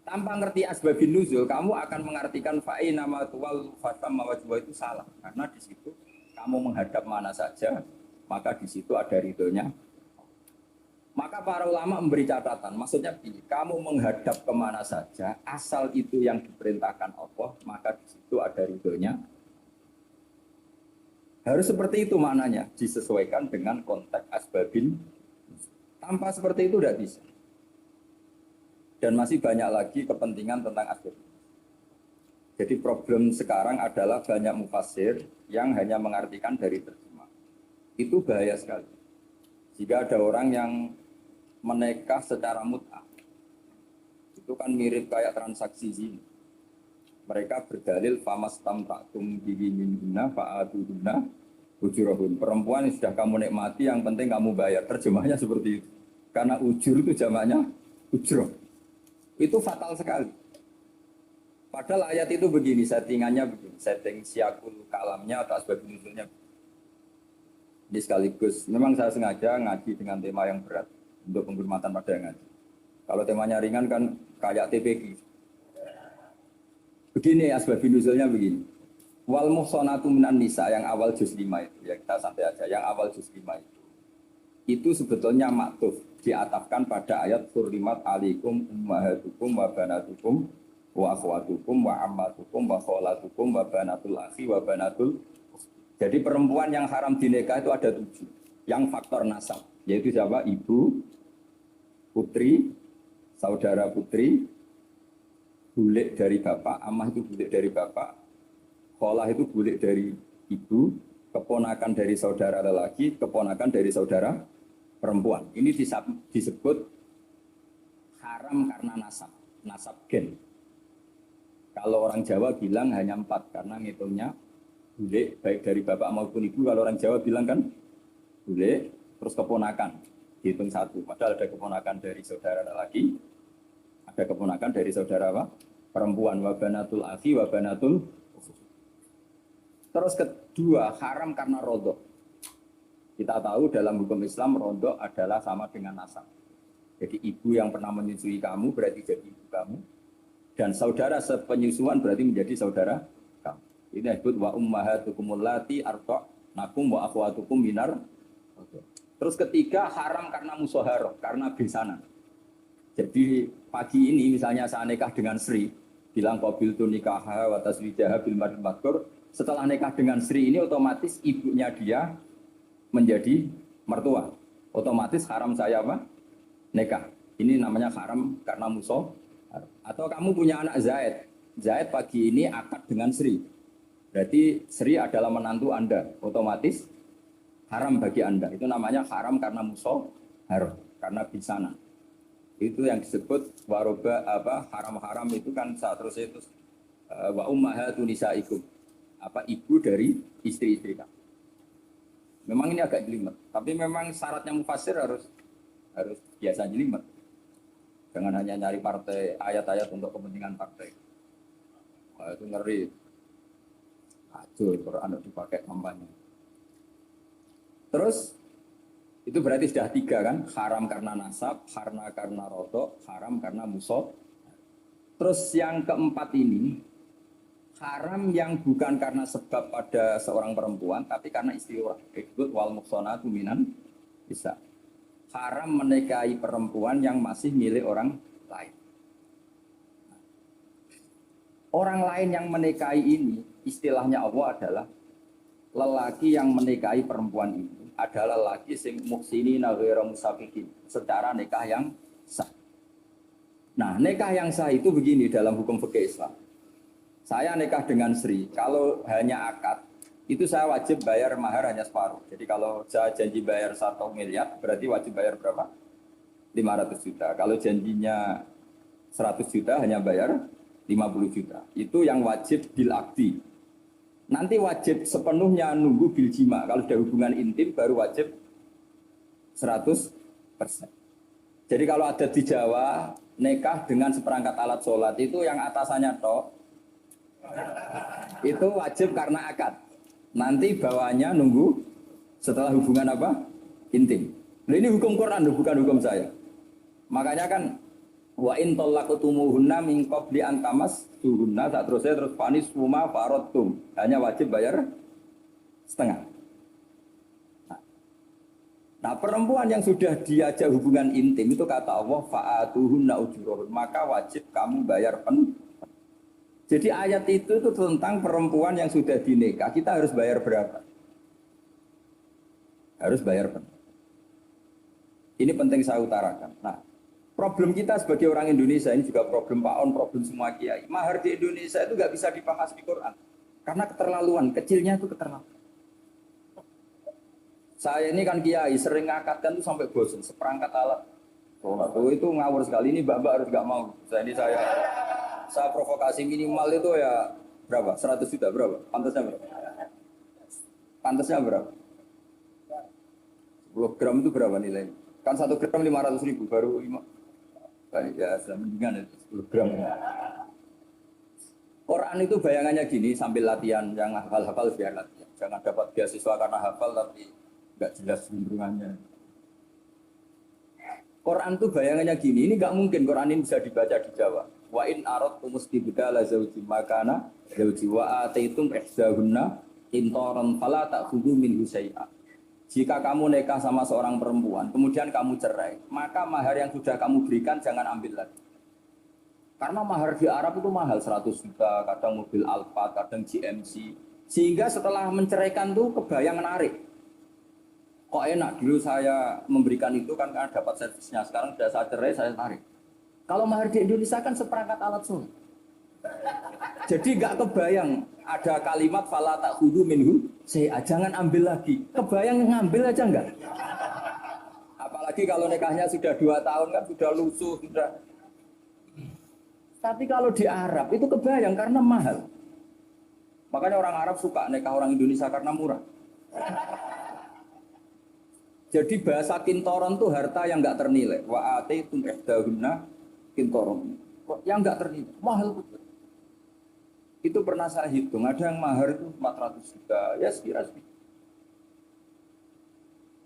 tanpa ngerti asbabun nuzul, kamu akan mengartikan fa'ina ma tuwal fatamma wajibah itu salah. Karena di situ kamu menghadap mana saja, maka di situ ada ridhonya. Maka para ulama memberi catatan, maksudnya begini, kamu menghadap kemana saja, asal itu yang diperintahkan Allah, maka di situ ada ridhonya. Harus seperti itu maknanya, disesuaikan dengan konteks asbabin. Tanpa seperti itu tidak bisa. Dan masih banyak lagi kepentingan tentang asbabin. Jadi problem sekarang adalah banyak mufassir yang hanya mengartikan dari terjemah. Itu bahaya sekali. Jika ada orang yang menikah secara mut'ah, itu kan mirip kayak transaksi zina. Mereka berdalil famastam taktum bihi minhunna fa'atuhunna ujurahun. Perempuan yang sudah kamu nikmati yang penting kamu bayar. Terjemahnya seperti itu. Karena ujur itu jamaknya ujroh. Itu fatal sekali. Padahal ayat itu begini, settingannya begini. Setting siakul kalamnya atau asbab nuzulnya. Ini sekaligus, memang saya sengaja ngaji dengan tema yang berat untuk penghormatan pada yang ngaji. Kalau temanya ringan kan kayak TPG. Begini asbabun nuzulnya begini. Wal muhsanatu minan nisa yang awal juz 5 itu, ya kita santai aja, yang awal juz 5 itu. itu sebetulnya maktuf diatafkan pada ayat hurrimat alaikum ummahatukum wa banatukum wa akhwatukum wa ammatukum wa kholatukum wa banatul akhi wa banatul. Jadi perempuan yang haram dinikah itu ada 7 yang faktor nasab, yaitu siapa? Ibu, putri, saudara putri, bulik dari bapak, amah itu bulik dari bapak, kholah itu bulik dari ibu, keponakan dari saudara lelaki, keponakan dari saudara perempuan. Ini disebut haram karena nasab, nasab gen. Kalau orang Jawa bilang hanya 4 karena ngitungnya bulik baik dari bapak maupun ibu. Kalau orang Jawa bilang kan bulik terus keponakan dihitung 1. Padahal ada keponakan dari saudara lelaki, ada keponakan dari saudara apa? Perempuan. Wa banatul akhi wa banatul. Terus kedua, haram karena rodok. Kita tahu dalam hukum Islam rodok adalah sama dengan nasab. Jadi ibu yang pernah menyusui kamu berarti jadi ibu kamu. Dan saudara sepenyusuan berarti menjadi saudara kamu. Ini disebut wa ummahatukum allati arda'nakum wa akhwatukum minar. Terus ketiga, haram karena musoharoh, karena besanan. Jadi pagi ini misalnya saya nikah dengan Sri, bilang qabil tu nikaha wa taswijaha bil madkur. Setelah nikah dengan Sri ini otomatis ibunya dia menjadi mertua. Otomatis haram saya apa? Nikah. Ini namanya haram karena musuh. Atau kamu punya anak Zaid. Zaid pagi ini akad dengan Sri. Berarti Sri adalah menantu Anda. Otomatis haram bagi Anda. Itu namanya haram karena musuh, haram karena bisanan. Itu yang disebut waroba apa haram-haram itu kan saat terus itu wa ummahatu nisaikum. Apa ibu dari istri-istri kamu. Memang ini agak jelimet, tapi memang syaratnya mufassir harus biasa jelimet. Jangan hanya nyari partai ayat-ayat untuk kepentingan partai. Wah, itu ngeri. Aduh, Quran dipakai kampanye. Terus itu berarti sudah 3 kan? Haram karena nasab, karena rodok, haram karena musuh. Terus yang keempat ini haram yang bukan karena sebab pada seorang perempuan, tapi karena istri orang. Disebut wal muhsanatu minan bisa. Haram menikahi perempuan yang masih milik orang lain. Orang lain yang menikahi ini, istilahnya Allah adalah lelaki yang menikahi perempuan ini adalah lelaki sing muhsinina ghairu musafiqin, secara nikah yang sah. Nah, nikah yang sah itu begini dalam hukum fikih Islam. Saya nikah dengan Sri, kalau hanya akad, itu saya wajib bayar mahar hanya separuh. Jadi kalau saya janji bayar 1 miliar, berarti wajib bayar berapa? 500 juta. Kalau janjinya 100 juta, hanya bayar 50 juta. Itu yang wajib bil akdi. Nanti wajib sepenuhnya nunggu bil jima. Kalau sudah hubungan intim, baru wajib 100%. Jadi kalau ada di Jawa, nikah dengan seperangkat alat sholat, itu yang atasannya tok, itu wajib karena akad. Nanti bawahnya nunggu setelah hubungan apa? Intim. Nah, ini hukum Quran, bukan hukum saya. Makanya kan wa in talaqtumuhunna min qabli an tamassuhunna, tak terus panis huma faradtum. Hanya wajib bayar setengah. Nah, perempuan yang sudah diajak hubungan intim itu kata Allah fa'atuhunna ujurahun, maka wajib kamu bayar penuh. Jadi ayat itu tentang perempuan yang sudah dinikah, kita harus bayar berapa? Harus bayar penuh. Ini penting saya utarakan. Nah, problem kita sebagai orang Indonesia, ini juga problem Pak On, problem semua kiai. Mahar di Indonesia itu nggak bisa dibahas di Quran. Karena keterlaluan, kecilnya itu keterlaluan. Saya ini kan kiai, sering ngakatkan itu sampai bosan, seperangkat alat. Oh, itu ngawur sekali, ini mbak-mbak harus nggak mau. Saya provokasi minimal itu ya berapa? 100 juta berapa? Pantasnya berapa? Pantasnya berapa? 10 gram itu berapa nilai? Kan 1 gram 500 ribu, baru 5. Ya, mendingan itu 10 gram. Quran itu bayangannya gini, sambil latihan, yang hafal-hafal biar latihan. Jangan dapat beasiswa karena hafal tapi nggak jelas hubungannya. Quran itu bayangannya gini, ini nggak mungkin Quran ini bisa dibaca di Jawa. Wa in aradtum istibdala zawji makana zawji wa ataitum ihsahunna intaran fala ta'khudhu minhu syai'a. Jika kamu nikah sama seorang perempuan, kemudian kamu cerai, maka mahar yang sudah kamu berikan jangan ambil lagi. Karena mahar di Arab itu mahal, 100 juta, kadang mobil Alphard, kadang GMC. Sehingga setelah menceraikan tuh kebayang menarik. Kok enak dulu saya memberikan itu kan karena dapat servisnya. Sekarang sudah saya cerai, saya tarik. Kalau mahar di Indonesia kan seperangkat alat sholat. Jadi nggak kebayang ada kalimat fala ta'khudhu minhu saya jangan ambil lagi. Kebayang ngambil aja enggak? Apalagi kalau nikahnya sudah 2 tahun kan sudah lusuh, sudah. Tapi kalau di Arab itu kebayang karena mahal. Makanya orang Arab suka nikah orang Indonesia karena murah. Jadi bahasa kintoron itu harta yang enggak ternilai. Wa ataitum ihdahunna kintoron. Yang enggak ternilai, mahal betul. Itu pernah saya hitung, ada yang mahar itu 400 juta, ya sekira-sekira.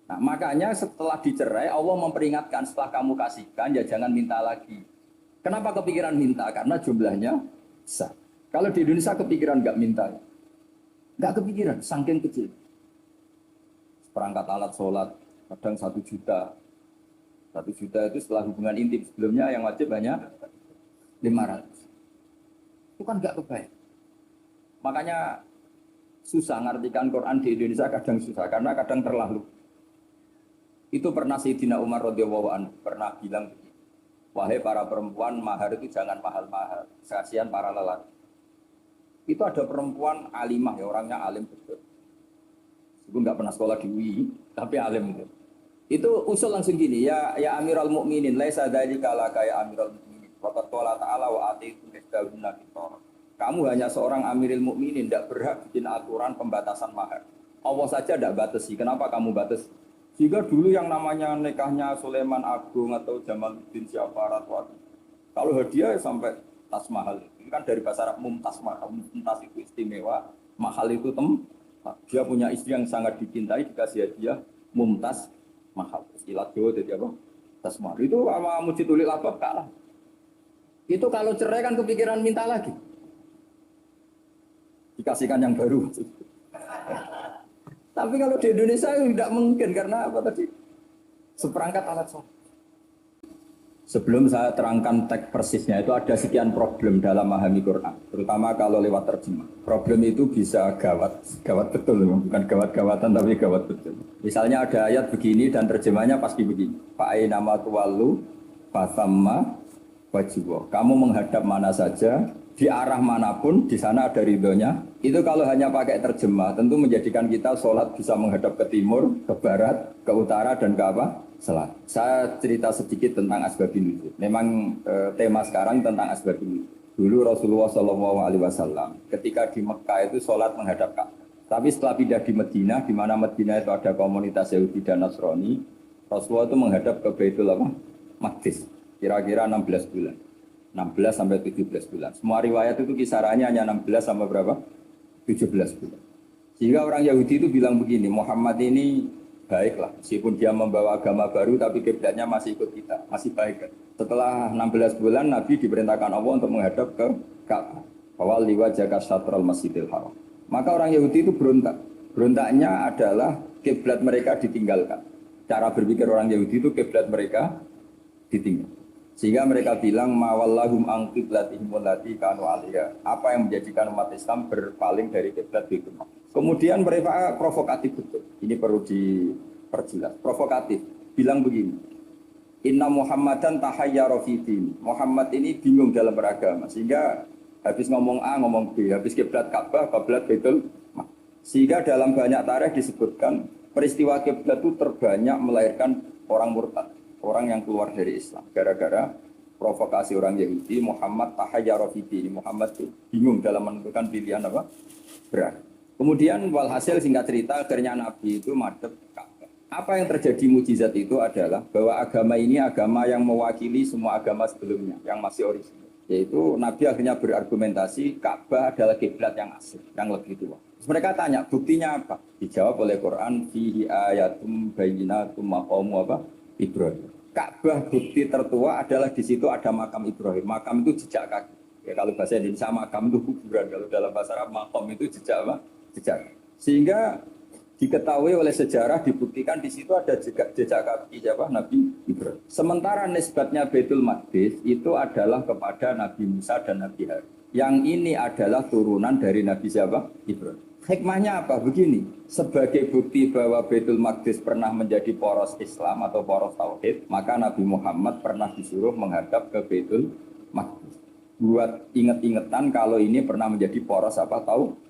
Nah, makanya setelah dicerai, Allah memperingatkan setelah kamu kasihkan, ya jangan minta lagi. Kenapa kepikiran minta? Karena jumlahnya besar. Kalau di Indonesia kepikiran nggak minta, nggak kepikiran, saking kecil. Perangkat alat sholat, kadang 1 juta. 1 juta itu setelah hubungan intim, sebelumnya yang wajib hanya 500. Itu kan nggak kebayang. Makanya susah ngartikan Quran di Indonesia, kadang susah karena kadang terlalu. Itu pernah Sayyidina Umar radhiyallahu anhu pernah bilang begini, wahai para perempuan, mahar itu jangan mahal-mahal, kasihan para lelaki. Itu ada perempuan alimah ya, orangnya alim betul. Itu nggak pernah sekolah di UI, tapi alim itu. Itu usul langsung gini, ya Amirul Mukminin, laisa dzalika laka ya Amirul Mukminin. Faqad qala ta'ala wa atiitum ihdahunna qintaran. Kamu hanya seorang Amirul Mukminin, tidak berhak bikin aturan pembatasan mahar. Allah saja tidak batasi. Kenapa kamu batasi? Jika dulu yang namanya nikahnya Sulaiman Agung atau Jamaluddin siapa Ratwati, kalau hadiah sampai tas mahal. Ini kan dari bahasa Arab mumtaz mahal. Mumtaz itu istimewa, mahal itu dia punya istri yang sangat dicintai, dikasih hadiah mumtaz mahal. Istilah Jawa jadi apa? Tas mahal. Itu sama Mujidul Labab kalah. Itu kalau cerai kan kepikiran minta lagi. Dikasihkan yang baru. Tapi kalau di Indonesia tidak mungkin karena apa tadi? Seperangkat alat sholat. Sebelum saya terangkan teks persisnya itu ada sekian problem dalam memahami Quran, terutama kalau lewat terjemah. Problem itu bisa gawat betul, bukan gawat-gawatan tapi gawat betul. Misalnya ada ayat begini dan terjemahnya pasti begini. Fa'aina ma tuwallu fasamma wajibah. Kamu menghadap mana saja, di arah manapun, di sana ada ridhonya. Itu kalau hanya pakai terjemah, tentu menjadikan kita sholat bisa menghadap ke timur, ke barat, ke utara, dan ke apa? Selat. Saya cerita sedikit tentang asbabun nuzul. Memang tema sekarang tentang asbabun nuzul. Dulu Rasulullah SAW ketika di Mekah itu sholat menghadap Ka'bah. Tapi setelah pindah di Madinah, di mana Madinah itu ada komunitas Yahudi dan Nasrani, Rasulullah itu menghadap ke Baitul Maqdis. Kira-kira 16 bulan. 16 sampai 17 bulan. Semua riwayat itu kisarannya hanya 16 sampai berapa? 17 bulan. Sehingga orang Yahudi itu bilang begini, Muhammad ini baiklah, meskipun dia membawa agama baru tapi kiblatnya masih ikut kita, masih baik kan. Setelah 16 bulan Nabi diperintahkan Allah untuk menghadap ke Ka'bah. Fawal liwajhaka syatral Masjidil Haram. Maka orang Yahudi itu berontak. Berontaknya adalah kiblat mereka ditinggalkan. Cara berpikir orang Yahudi itu kiblat mereka ditinggal. Sehingga mereka bilang mawallahum an qiblatihim allati kanu 'alaiha. Apa yang menjadikan umat Islam berpaling dari kiblat itu. Kemudian mereka provokatif betul. Ini perlu diperjelas. Provokatif. Bilang begini. Inna Muhammadan tahayyara fi din. Muhammad ini bingung dalam beragama. Sehingga habis ngomong A, ngomong B. Habis kiblat Ka'bah, kiblat Baitul. Sehingga dalam banyak tarikh disebutkan peristiwa kiblat itu terbanyak melahirkan orang murtad. Orang yang keluar dari Islam. Gara-gara provokasi orang Yahudi, Muhammad tahayyara fi din. Muhammad itu bingung dalam menentukan pilihan apa? Berat. Kemudian walhasil singkat cerita akhirnya Nabi itu madhep Ka'bah. Apa yang terjadi mukjizat itu adalah bahwa agama ini agama yang mewakili semua agama sebelumnya yang masih orisinal. Yaitu Nabi akhirnya berargumentasi Ka'bah adalah kiblat yang asli, yang lebih tua. Terus mereka tanya buktinya apa? Dijawab oleh Quran fihi ayatum bayyinatum maqamu apa? Ibrahim. Ka'bah bukti tertua adalah di situ ada makam Ibrahim. Makam itu jejak kaki. Ya kalau bahasa Indonesia makam itu kuburan. Kalau dalam bahasa Arab makam itu jejak apa? Jejak. Sehingga Diketahui oleh sejarah, dibuktikan di situ ada jejak kaki siapa? Nabi Ibrahim. Sementara nisbatnya Baitul Maqdis itu adalah kepada Nabi Musa dan Nabi Harun. Yang ini adalah turunan dari Nabi siapa? Ibrahim. Hikmahnya apa? Begini, sebagai bukti bahwa Baitul Maqdis pernah menjadi poros Islam atau poros Tauhid, maka Nabi Muhammad pernah disuruh menghadap ke Baitul Maqdis. Buat inget-ingetan kalau ini pernah menjadi poros apa tahu?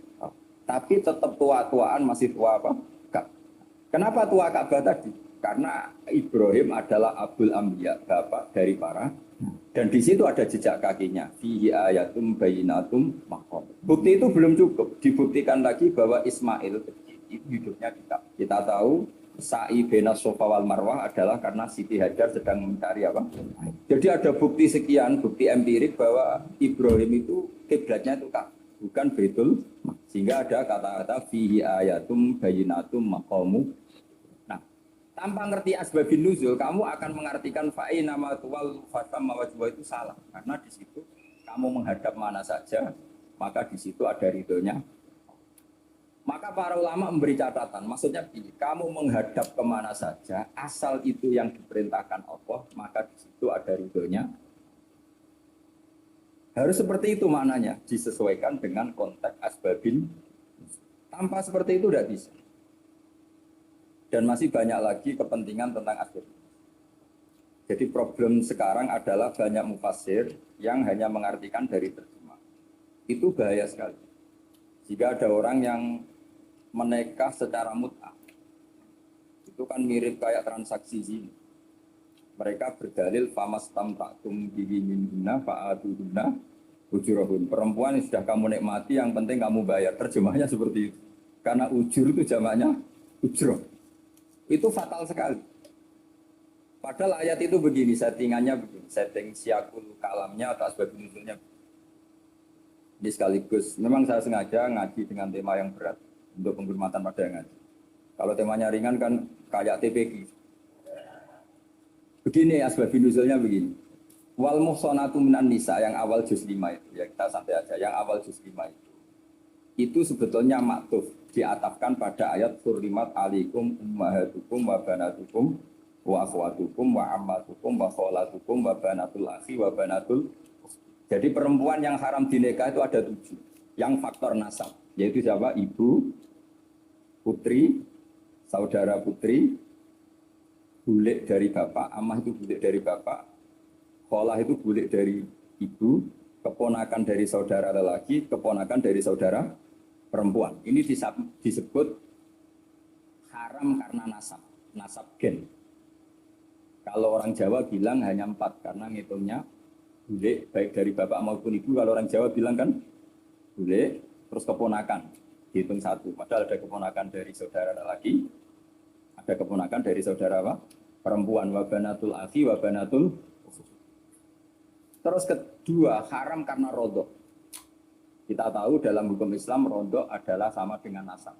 Tapi tetap tua-tuaan masih tua apa? Kenapa tua Ka'bah tadi? Karena Ibrahim adalah Abul Ambiya, bapak dari para, dan di situ ada jejak kakinya. Fihi ayatum bayinatum maqam. Bukti itu belum cukup. Dibuktikan lagi bahwa Ismail kecil itu hidupnya kita tahu sa'i bena Sofa wal Marwah adalah karena Siti Hajar sedang mencari apa? Jadi ada bukti sekian, bukti empirik bahwa Ibrahim itu kiblatnya itu Ka'bah, bukan Baitul. Sehingga ada kata-kata fihi ayatum bayinatum maqamu. Nah, tanpa ngerti asbabun nuzul, kamu akan mengartikan fa'i nama tuwal fatam mawajwa itu salah. Karena di situ kamu menghadap mana saja, maka di situ ada ridhonya. Maka para ulama memberi catatan, maksudnya begini, kamu menghadap kemana saja, asal itu yang diperintahkan Allah, maka di situ ada ridhonya. Harus seperti itu maknanya, disesuaikan dengan konteks asbabin. Tanpa seperti itu tidak bisa. Dan masih banyak lagi kepentingan tentang asbabin. Jadi problem sekarang adalah banyak mufassir yang hanya mengartikan dari terjemah. Itu bahaya sekali. Jika ada orang yang menikah secara mut'ah, itu kan mirip kayak transaksi zina. Mereka berdalil famastam taktum bihi minhunna fa'atuhunna ujurahun. Perempuan yang sudah kamu nikmati, yang penting kamu bayar. Terjemahnya seperti itu. Karena ujur itu jamaknya ujroh. Itu fatal sekali. Padahal ayat itu begini, settingannya begini. Setting siakul kalamnya atau asbab nuzulnya. Ini sekaligus, memang saya sengaja ngaji dengan tema yang berat untuk penghormatan pada yang ngaji. Kalau temanya ringan kan kayak TPG. Begini asbabun nuzulnya begini. Wal muhsanatu minan nisa yang awal juz 5 itu, ya kita santai aja, yang awal juz 5 itu sebetulnya maktuf, diatafkan pada ayat hurrimat alaikum ummahatukum wa banatukum wa akhwatukum wa ammatukum wa kholatukum wa banatul akhi wa banatul. Jadi perempuan yang haram dinikah itu ada 7. Yang faktor nasab, yaitu siapa? Ibu, putri, saudara putri, bulik dari bapak, amah itu bulik dari bapak, kholah itu bulik dari ibu, keponakan dari saudara lelaki, keponakan dari saudara perempuan. Ini disebut haram karena nasab, nasab gen. Kalau orang Jawa bilang hanya 4 karena ngitungnya bulik baik dari bapak maupun ibu. Kalau orang Jawa bilang kan bulik terus keponakan, dihitung 1. Padahal ada keponakan dari saudara lelaki, ada keponakan dari saudara apa? Perempuan, wabanatul akhi, wabanatul. Terus kedua, haram karena rodok. Kita tahu dalam hukum Islam rodok adalah sama dengan nasab.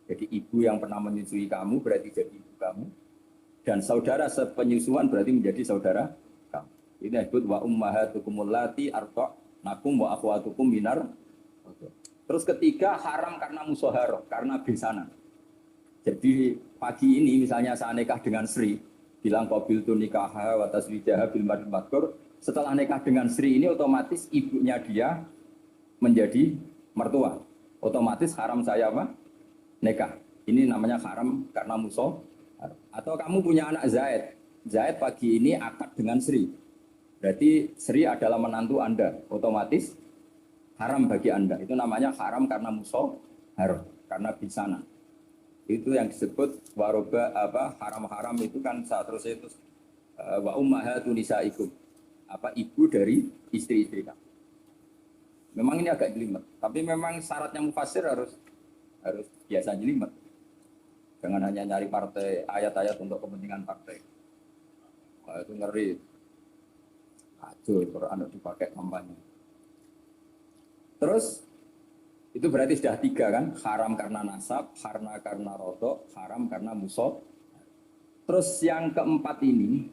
Jadi ibu yang pernah menyusui kamu berarti jadi ibu kamu. Dan saudara sepenyusuan berarti menjadi saudara kamu. Ini disebut wa ummahatukumul lati arda'nakum wa akhwatukum minar. Terus ketiga, haram karena musoharoh, karena besanan. Jadi pagi ini misalnya saya nikah dengan Sri, bilang qabil tu nikaha wa taswijaha bil madkur. Setelah nikah dengan Sri ini otomatis ibunya dia menjadi mertua. Otomatis haram saya apa? Nikah. Ini namanya haram karena musuh. Atau kamu punya anak Zaid. Zaid pagi ini akad dengan Sri. Berarti Sri adalah menantu Anda. Otomatis haram bagi Anda. Itu namanya haram karena musuh, haram karena bisanan. Itu yang disebut waroba apa haram-haram itu kan saat terus itu wa ummahatu nisaikum, apa ibu dari istri-istri kamu. Memang ini agak jelimet, tapi memang syaratnya mufassir harus biasa jelimet. Jangan hanya nyari partai ayat-ayat untuk kepentingan partai. Wah, itu ngeri. Aduh, Quran dipakai kampanye. Terus itu berarti sudah 3 kan, haram karena nasab, karena rodok, haram karena musuh. Terus yang keempat ini,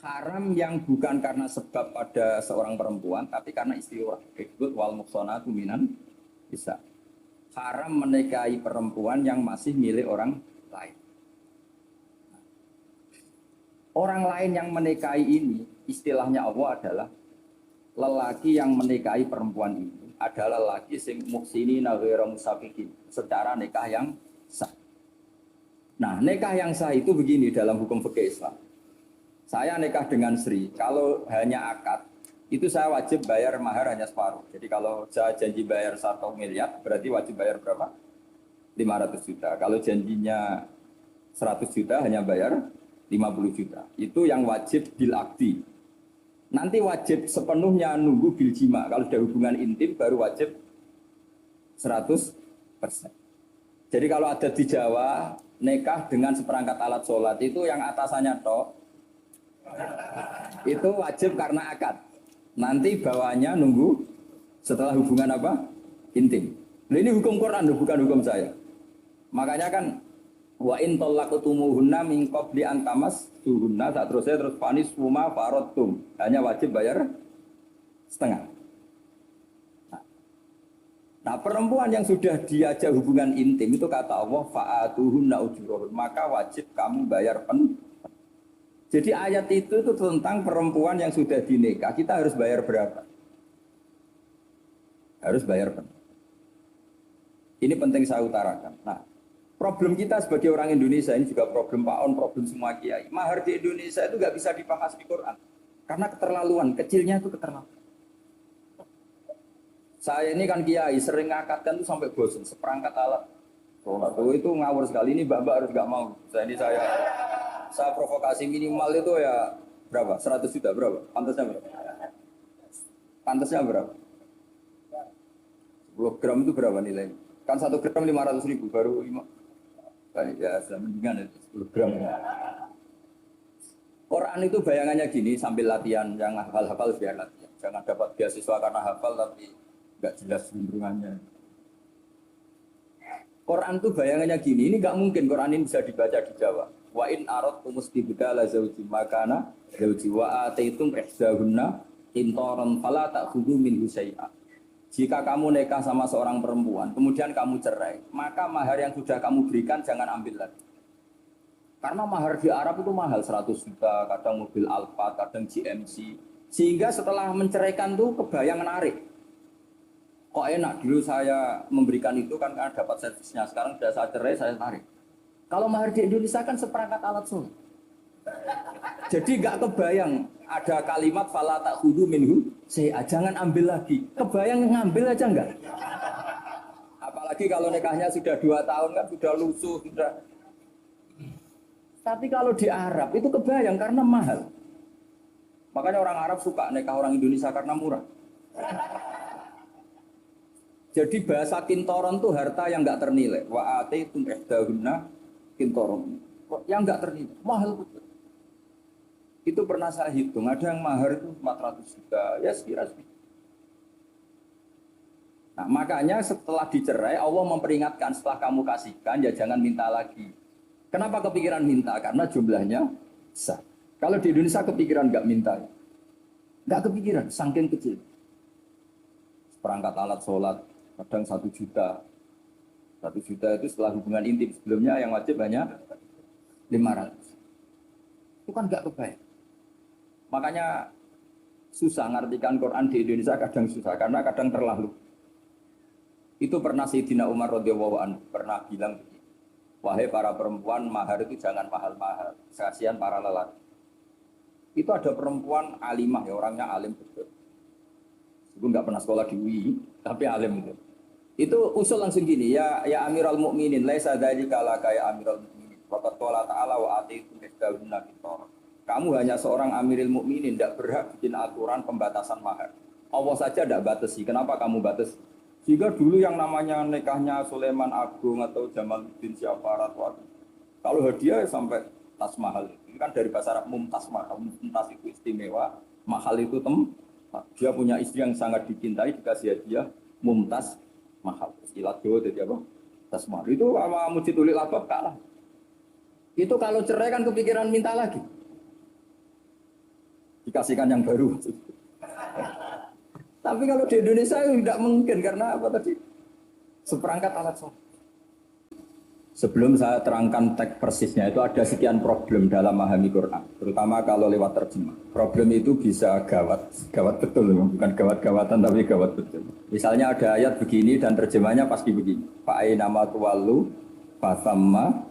haram yang bukan karena sebab pada seorang perempuan, tapi karena istri orang. Disebut wal muhsanatu minan nisa. haram menikahi perempuan yang masih milik orang lain. Orang lain yang menikahi ini, istilahnya Allah adalah lelaki yang menikahi perempuan ini adalah lelaki sing muksini ghairu musafikin, secara nikah yang sah. Nah, nikah yang sah itu begini dalam hukum fikih Islam. Saya nikah dengan Sri, kalau hanya akad, itu saya wajib bayar mahar hanya separuh. Jadi kalau saya janji bayar 1 miliar, berarti wajib bayar berapa? 500 juta. Kalau janjinya 100 juta, hanya bayar 50 juta. Itu yang wajib bil akdi. Nanti wajib sepenuhnya nunggu bil jima. Kalau sudah hubungan intim, baru wajib 100%. Jadi kalau ada di Jawa, nikah dengan seperangkat alat sholat, itu yang atasannya tok, itu wajib karena akad. Nanti bawahnya nunggu setelah hubungan apa? Intim. Nah, ini hukum Quran, bukan hukum saya. Makanya kan wa in talaqtumuhunna min qabli an tamassuhunna, terus panis huma faradtum. Hanya wajib bayar setengah. Nah, perempuan yang sudah diajak hubungan intim itu kata Allah fa'atuhunna ujurahun, maka wajib kamu bayar pen. Jadi ayat itu tentang perempuan yang sudah dinikah, kita harus bayar berapa? Harus bayar pen. Ini penting saya utarakan. Nah, problem kita sebagai orang Indonesia ini juga problem Pak On, problem semua kiai. Mahar di Indonesia itu nggak bisa dibahas di Quran karena keterlaluan, kecilnya itu keterlaluan. Saya ini kan kiai, sering ngakatkan tuh sampai bosan, seperangkat alat sholat. Oh, itu ngawur sekali, ini mbak-mbak harus gak mau. Saya provokasi minimal itu ya berapa? 100 juta berapa? Pantasnya berapa? Pantasnya berapa? 10 gram itu berapa nilai? Kan 1 gram 500 ribu, baru 5. Ya sudah mendingan itu 10 gram. Quran itu bayangannya gini, sambil latihan, yang hafal-hafal biar latihan. Jangan dapat beasiswa karena hafal tapi nggak jelas cenderungannya. Quran tuh bayangannya gini, ini nggak mungkin Quran ini bisa dibaca di Jawa. Wa in aradtum istibdala zawji makana zawji wa ataitum ihsahunna qintaran fala ta'khudhu minhu syai'a. Jika kamu nikah sama seorang perempuan, kemudian kamu cerai, maka mahar yang sudah kamu berikan jangan ambil lagi. Karena mahar di Arab itu mahal, 100 juta, kadang mobil Alphard, kadang GMC. Sehingga setelah menceraikan tuh kebayang menarik. Kok enak, dulu saya memberikan itu kan karena dapat servisnya, sekarang sudah saya cerai, saya tarik. Kalau mahar di Indonesia kan seperangkat alat sholat. Jadi nggak kebayang ada kalimat fala ta'khudhu minhu syai'a, jangan ambil lagi. Kebayang ngambil aja enggak? Apalagi kalau nikahnya sudah 2 tahun kan sudah lusuh, sudah. Tapi kalau di Arab itu kebayang karena mahal. Makanya orang Arab suka nikah orang Indonesia karena murah. Jadi bahasa kintoron tuh harta yang nggak ternilai. Wa ataitum ihdahunna kintoron. Yang nggak ternilai, mahal betul. Itu pernah saya hitung, ada yang mahar itu 400 juta, ya sekira-sekira. Nah, makanya setelah dicerai Allah memperingatkan setelah kamu kasihkan ya jangan minta lagi. Kenapa kepikiran minta? Karena jumlahnya besar. Kalau di Indonesia kepikiran nggak minta, nggak kepikiran, saking kecil. Perangkat alat sholat kadang 1 juta. 1 juta itu setelah hubungan intim, sebelumnya yang wajib hanya 500. Itu kan nggak kebayang. Makanya susah ngartikan Quran di Indonesia, kadang susah karena kadang terlalu. Itu pernah Sayyidina Umar radhiyallahu anhu pernah bilang, wahai para perempuan, mahar itu jangan mahal-mahal, kasihan para lelaki. Itu ada perempuan alimah ya, orangnya alim betul. Sebelum nggak pernah sekolah di UI, tapi alim itu. Itu usul langsung gini, ya Amirul Mukminin, laisa dzalika laka ya Amirul Mukminin. Waqad qala ta'ala wa atiitum ihdahunna qintaran. Kamu hanya seorang Amirul Mukminin, tidak berhak bikin aturan pembatasan mahar. Allah saja tidak batasi. Kenapa kamu batasi? Jika dulu yang namanya nikahnya Sulaiman Agung atau Jamaluddin siapa Ratu, kalau hadiah sampai tas mahal. Ini kan dari bahasa Arab mumtaz mahal. Mumtaz itu istimewa, mahal itu dia punya istri yang sangat dicintai, dikasih hadiah mumtaz mahal. Istilah Jawa jadi apa? Tas mahal. Itu sama Mujidul Labab kalah. Itu kalau cerai kan kepikiran minta lagi. Dikasihkan yang baru. Tapi kalau di Indonesia tidak mungkin karena apa tadi? Seperangkat alat sholat. Sebelum saya terangkan teks persisnya itu ada sekian problem dalam memahami Quran, terutama kalau lewat terjemah. Problem itu bisa gawat, gawat betul, bukan gawat-gawatan tapi gawat betul. Misalnya ada ayat begini dan terjemahnya pasti begini. Fa'aina ma tuwallu fasamma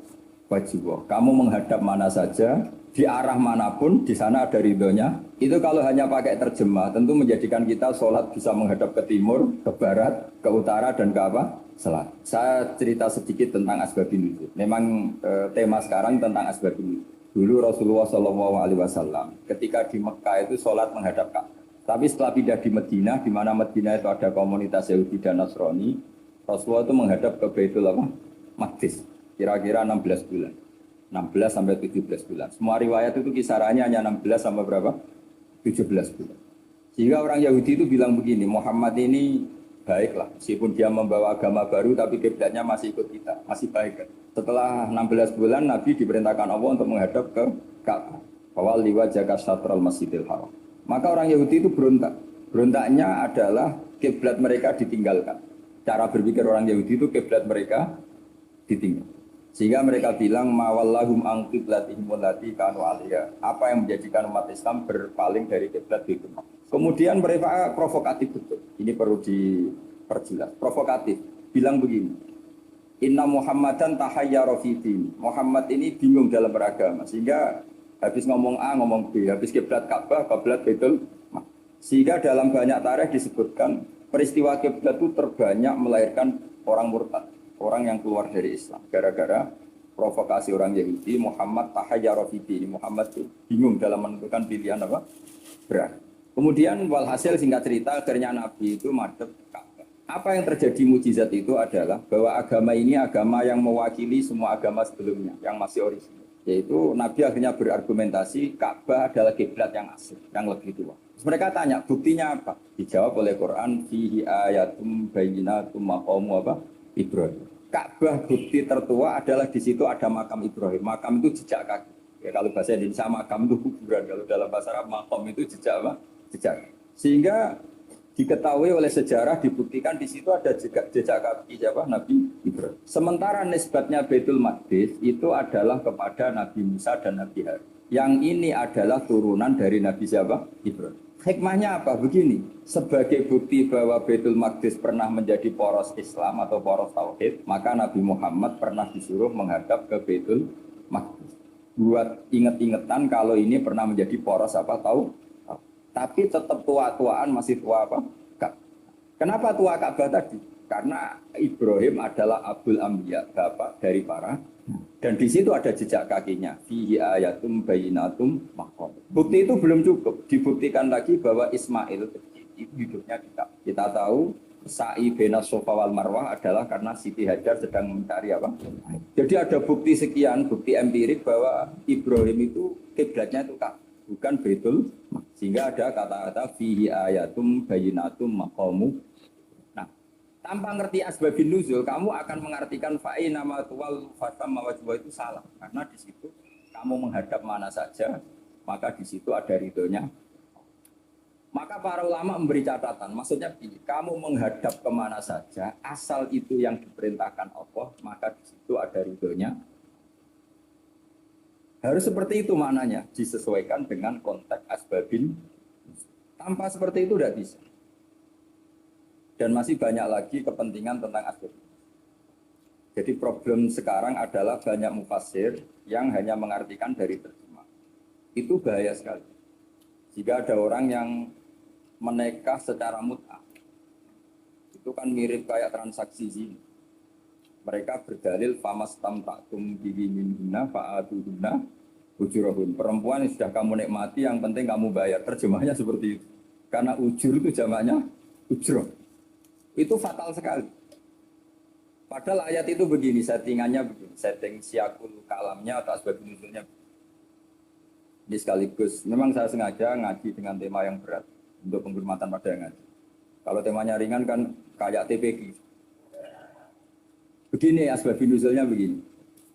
wajibah. Kamu menghadap mana saja, di arah manapun, di sana ada ridhonya. Itu kalau hanya pakai terjemah, tentu menjadikan kita sholat bisa menghadap ke timur, ke barat, ke utara, dan ke apa? Selatan. Saya cerita sedikit tentang asbabun nuzul. Memang tema sekarang tentang asbabun nuzul. Dulu Rasulullah SAW ketika di Mekah itu sholat menghadap Ka'bah. Tapi setelah pindah di Madinah, di mana Madinah itu ada komunitas Yahudi dan Nasrani, Rasulullah itu menghadap ke Baitul Maqdis. Kira-kira 16 bulan. 16 sampai 17 bulan. Semua riwayat itu kisarannya hanya 16 sampai berapa? 17 bulan. Sehingga orang Yahudi itu bilang begini, Muhammad ini baiklah, meskipun dia membawa agama baru tapi kiblatnya masih ikut kita, masih baik kan. Setelah 16 bulan Nabi diperintahkan Allah untuk menghadap ke Ka'bah. Fawal liwajhaka syatral masjidil haram. Maka orang Yahudi itu berontak. Berontaknya adalah kiblat mereka ditinggalkan. Cara berpikir orang Yahudi itu kiblat mereka ditinggal. Sehingga mereka bilang mawallahum an qiblatihim allati kanu 'alaiha. Apa yang menjadikan umat Islam berpaling dari kiblat itu? Kemudian mereka provokatif betul. Ini perlu diperjelas. Provokatif. Bilang begini. Inna Muhammadan tahayyara fi din. Muhammad ini bingung dalam beragama. Sehingga habis ngomong A ngomong B, habis kiblat Ka'bah, kiblat Baitul Maqdis. Sehingga dalam banyak tarikh disebutkan peristiwa kiblat itu terbanyak melahirkan orang murtad. Orang yang keluar dari Islam gara-gara provokasi orang Yahudi. Muhammad tahayyara fi din. Muhammad itu bingung dalam menentukan pilihan apa? Berat. Kemudian walhasil singkat cerita akhirnya Nabi itu madhep Ka'bah. Apa yang terjadi mujizat itu adalah bahwa agama ini agama yang mewakili semua agama sebelumnya yang masih orisinal. Yaitu Nabi akhirnya berargumentasi Ka'bah adalah kiblat yang asli, yang lebih tua. Terus mereka tanya, buktinya apa? Dijawab oleh Quran, fihi ayatum bayyinatum maqamu apa? Ibrahim. Ka'bah bukti tertua adalah di situ ada makam Ibrahim. Makam itu jejak kaki. Ya, kalau bahasa Indonesia makam itu kuburan. Kalau dalam bahasa Arab makam itu jejak apa? Jejak. Sehingga diketahui oleh sejarah dibuktikan di situ ada jejak kaki siapa? Nabi Ibrahim. Sementara nisbatnya Baitul Maqdis itu adalah kepada Nabi Musa dan Nabi Harun. Yang ini adalah turunan dari Nabi siapa? Ibrahim. Hikmahnya apa? Begini, sebagai bukti bahwa Baitul Maqdis pernah menjadi poros Islam atau poros Tauhid, maka Nabi Muhammad pernah disuruh menghadap ke Baitul Maqdis. Buat inget-ingetan kalau ini pernah menjadi poros apa tahu? Tapi tetap tua-tuaan masih tua apa? Kenapa tua Ka'bah tadi? Karena Ibrahim adalah Abul Anbiya, bapak dari para. Dan di situ ada jejak kakinya. Fihi ayatum bayyinatum maqam. Bukti itu belum cukup. Dibuktikan lagi bahwa Ismail itu hidupnya kita tahu sa'i bena Safa wal Marwah adalah karena Siti Hajar sedang mencari apa? Jadi ada bukti sekian, bukti empirik bahwa Ibrahim itu kiblatnya itu Ka'bah, bukan Baitul. Sehingga ada kata-kata fihi ayatum bayyinatum maqamu. Nah, tanpa ngerti asbabun nuzul, kamu akan mengartikan fa'ina ma tuwal fatamma wajwa itu salah. Karena di situ kamu menghadap mana saja, maka di situ ada ridhonya. Maka para ulama memberi catatan, maksudnya begini, kamu menghadap kemana saja, asal itu yang diperintahkan Allah, maka di situ ada ridhonya. Harus seperti itu maknanya, disesuaikan dengan konteks asbabin. Tanpa seperti itu tidak bisa. Dan masih banyak lagi kepentingan tentang asbabin. Jadi problem sekarang adalah banyak mufassir yang hanya mengartikan dari terjemah. Itu bahaya sekali. Jika ada orang yang menikah secara mut'ah, itu kan mirip kayak transaksi zina. Mereka berdalil famastam taktum bihi minhunna fa'atuhunna ujurahun. Perempuan yang sudah kamu nikmati yang penting kamu bayar. Terjemahnya seperti itu. Karena ujur itu jamaknya ujroh. Itu fatal sekali. Padahal ayat itu begini, settingannya begini. Setting siakul kalamnya atau asbab nuzulnya. Ini sekaligus, memang saya sengaja ngaji dengan tema yang berat untuk penghormatan pada yang ngaji. Kalau temanya ringan kan kayak TPG. Begini asbabun nuzulnya begini.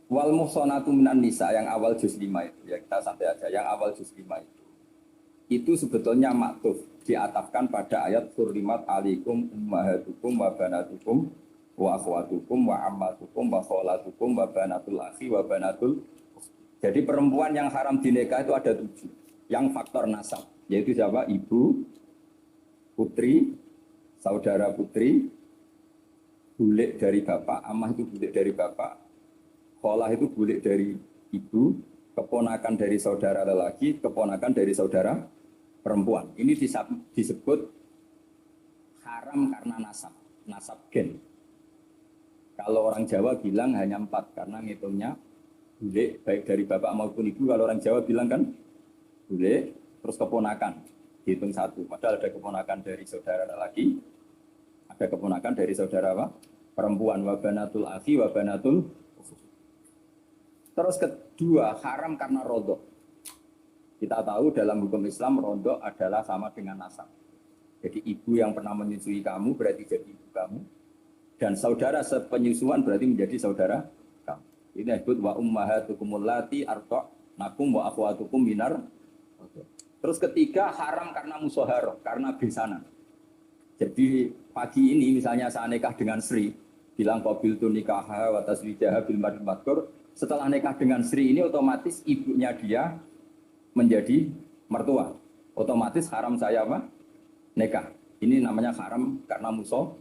Wal muhsanatu minan nisa yang awal juz 5 itu, ya kita santai aja, yang awal juz 5 itu sebetulnya maktuf, diatafkan pada ayat hurrimat alaikum ummahatukum wa banatukum wa akhwatukum wa ammatukum wa kholatukum wa banatul akhi wa banatul. Jadi perempuan yang haram dinikah itu ada 7. Yang faktor nasab, yaitu siapa? Ibu, putri, saudara putri, bulik dari bapak, amah itu bulik dari bapak, kholah itu bulik dari ibu, keponakan dari saudara lelaki, keponakan dari saudara perempuan. Ini disebut haram karena nasab, nasab gen. Kalau orang Jawa bilang hanya 4 karena ngitungnya bulik baik dari bapak maupun ibu. Kalau orang Jawa bilang kan bulik terus keponakan dihitung 1. Padahal ada keponakan dari saudara lelaki, ada keponakan dari saudara apa? Perempuan. Wa banatul akhi wa banatul. Terus kedua, haram karena rodok. Kita tahu dalam hukum Islam rodok adalah sama dengan nasab. Jadi ibu yang pernah menyusui kamu berarti jadi ibu kamu. Dan saudara sepenyusuan berarti menjadi saudara kamu. Ini disebut wa ummahatukumul lati arda'nakum wa akhwatukum minar. Terus ketiga, haram karena musoharoh, karena besanan. Jadi pagi ini misalnya saya nikah dengan Sri, bilang qabil tu nikaha wa taswijaha bil madkur. Setelah nikah dengan Sri ini otomatis ibunya dia menjadi mertua. Otomatis haram saya apa? Nikah. Ini namanya haram karena musuh.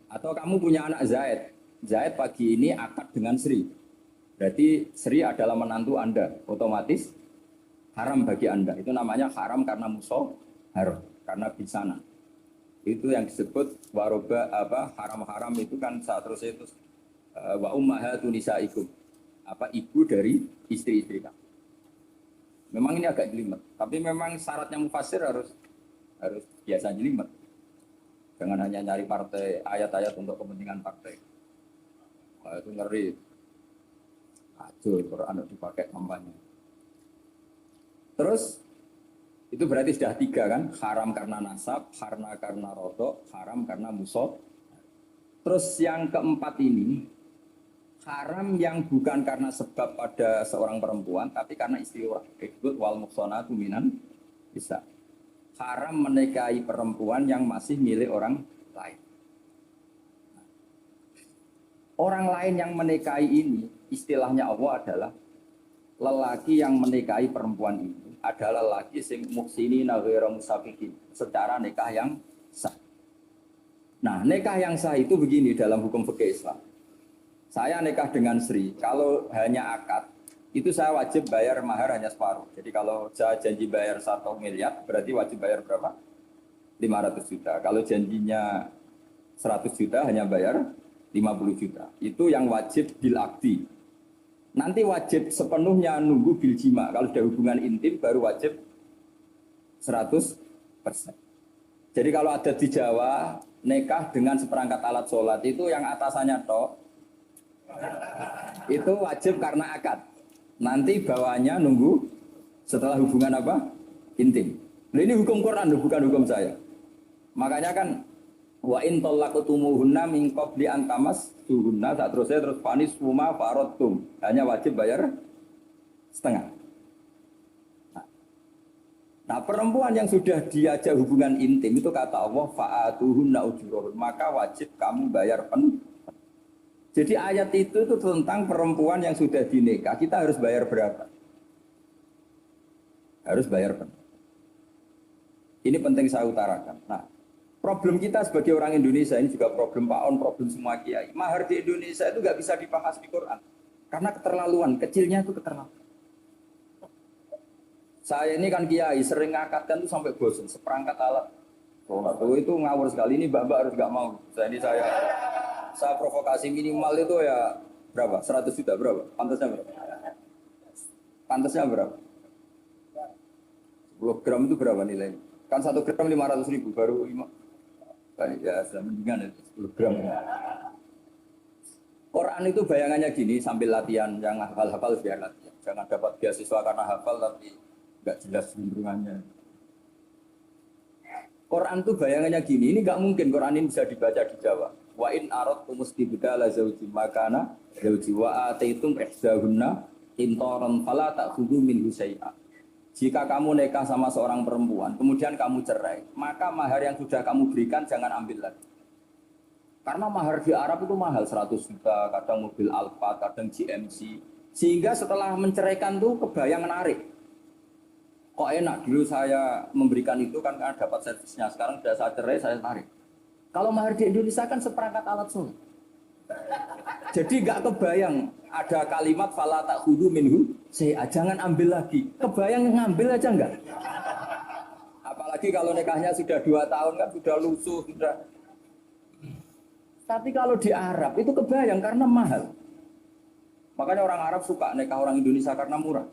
Atau kamu punya anak Zaid. Zaid pagi ini akad dengan Sri. Berarti Sri adalah menantu Anda. Otomatis haram bagi Anda. Itu namanya haram karena musuh haram. Karena bisana. Itu yang disebut waroba apa haram-haram itu kan saat terus itu wa ummahatu nisaikum. Apa ibu dari istri-istri kamu. Memang ini agak jelimet, tapi memang syaratnya mufassir harus biasa jelimet. Jangan hanya nyari partai ayat-ayat untuk kepentingan partai. Wah, itu ngeri. Aduh, Quran dipakai kampanye. Terus itu berarti sudah 3 kan? Haram karena nasab, karena rodok, haram karena musuh. Terus yang keempat ini haram yang bukan karena sebab pada seorang perempuan, tapi karena istri orang. Disebut wal muhsanatu minan bisa. Haram menikahi perempuan yang masih milik orang lain. Orang lain yang menikahi ini, istilahnya Allah adalah lelaki yang menikahi perempuan ini adalah lelaki sing muhsinina ghairu musafiqin, secara nikah yang sah. Nah, nikah yang sah itu begini dalam hukum fikih Islam. Saya nikah dengan Sri, kalau hanya akad, itu saya wajib bayar mahar hanya separuh. Jadi kalau saya janji bayar 1 miliar, berarti wajib bayar berapa? 500 juta. Kalau janjinya 100 juta, hanya bayar 50 juta. Itu yang wajib bil akdi. Nanti wajib sepenuhnya nunggu bil jima. Kalau sudah hubungan intim, baru wajib 100%. Jadi kalau ada di Jawa, nikah dengan seperangkat alat sholat, itu yang atasannya tok, itu wajib karena akad. Nanti bawahnya nunggu setelah hubungan apa? Intim. Nah, ini hukum Quran, bukan hukum saya. Makanya kan wa in talaqtumuhunna min qabli an tamassuhunna, terus panis huma faradtum. Hanya wajib bayar setengah. Nah, perempuan yang sudah diajak hubungan intim itu kata Allah fa'atuhunna ujurahun, maka wajib kamu bayar penuh. Jadi ayat itu tentang perempuan yang sudah dinikah, kita harus bayar berapa? Harus bayar penuh. Ini penting saya utarakan. Nah, problem kita sebagai orang Indonesia, ini juga problem Pak On, problem semua kiai. Mahar di Indonesia itu nggak bisa dibahas di Quran. Karena keterlaluan, kecilnya itu keterlaluan. Saya ini kan kiai, sering ngakatkan itu sampai bosan, seperangkat alat. Sholat itu ngawur sekali, ini mbak-mbak harus nggak mau. Jadi saya provokasi minimal itu ya berapa? 100 juta berapa? Pantasnya berapa? Pantasnya berapa? 10 gram itu berapa nilainya? Kan 1 gram 500 ribu, baru 5. Ya, mendingan itu 10 gram. Quran itu bayangannya gini, sambil latihan, yang hafal-hafal biar latihan. Jangan dapat beasiswa karena hafal tapi nggak jelas cenderungannya. Quran itu bayangannya gini, ini nggak mungkin Quran ini bisa dibaca di Jawa. Wa in aradtum mustibdala zawji makana zawji wa ataitum ihsahunna intaran fala ta'khudhu minhu syai'a. Jika kamu nikah sama seorang perempuan, kemudian kamu cerai, maka mahar yang sudah kamu berikan jangan ambil lagi. Karena mahar di Arab itu mahal 100 juta, kadang mobil Alphard, kadang GMC. Sehingga setelah menceraikan tuh kebayang menarik. Kok enak dulu saya memberikan itu kan karena dapat servisnya. Sekarang sudah saya cerai, saya tarik. Kalau mahar di Indonesia kan seperangkat alat sholat. Jadi nggak kebayang ada kalimat fala ta'khudhu minhu saya jangan ambil lagi. Kebayang ngambil aja enggak? Apalagi kalau nikahnya sudah 2 tahun kan sudah lusuh, sudah. Tapi kalau di Arab itu kebayang karena mahal. Makanya orang Arab suka nikah orang Indonesia karena murah.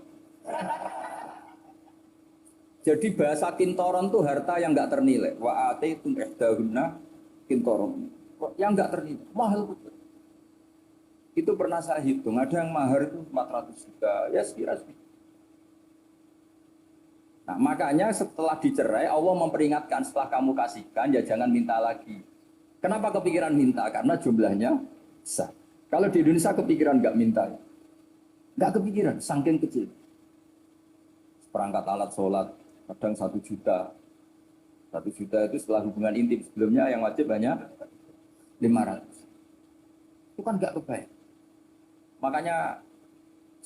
Jadi bahasa kintoron itu harta yang nggak ternilai. Wa ataitum ihdahunna kintoron. Yang nggak ternilai, mahal betul. Itu pernah saya hitung, ada yang mahar itu 400 juta, ya sekira-sekira. Nah makanya setelah dicerai, Allah memperingatkan setelah kamu kasihkan, ya jangan minta lagi. Kenapa kepikiran minta? Karena jumlahnya besar. Kalau di Indonesia kepikiran nggak minta, nggak kepikiran, saking kecil. Perangkat alat sholat, kadang 1 juta. 1 juta itu setelah hubungan intim, sebelumnya yang wajib banyak 500. Itu kan nggak kebayang. Makanya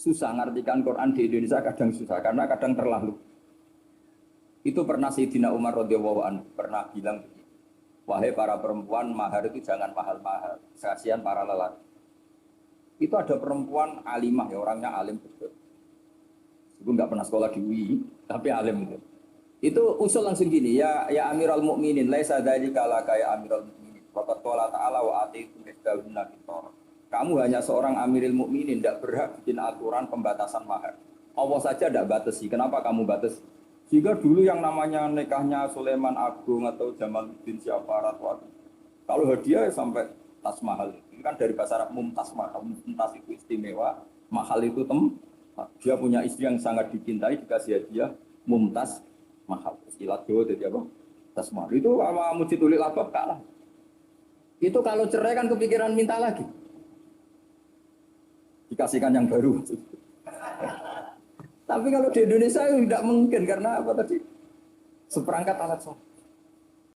susah ngartikan Quran di Indonesia, kadang susah karena kadang terlalu. Itu pernah Sayyidina Umar radhiyallahu anhu pernah bilang begini, wahai para perempuan, mahar itu jangan mahal-mahal, kasihan para lelaki. Itu ada perempuan alimah ya, orangnya alim betul. Ibu nggak pernah sekolah di UI, tapi alim itu. Itu usul langsung gini, ya Amirul Mukminin, laisa dzalika laka ya Amirul Mukminin. Waqad qala ta'ala wa atiitum ihdahunna qintaran. Kamu hanya seorang Amirul Mukminin, tidak berhak bikin aturan pembatasan mahar. Allah saja tidak batasi. Kenapa kamu batasi? Jika dulu yang namanya nikahnya Sulaiman Agung atau Jamaluddin siapa Ratu, kalau hadiah sampai tas mahal. Ini kan dari bahasa Arab mumtaz mahal. Mumtaz itu istimewa, mahal itu dia punya istri yang sangat dicintai, dikasih hadiah mumtaz mahal. Istilah Jawa jadi apa? Tas mahal. Itu sama Mujitulik Labab kalah. Itu kalau cerai kan kepikiran minta lagi. Dikasihkan yang baru. Tapi kalau di Indonesia tidak mungkin karena apa tadi? Seperangkat alat sholat.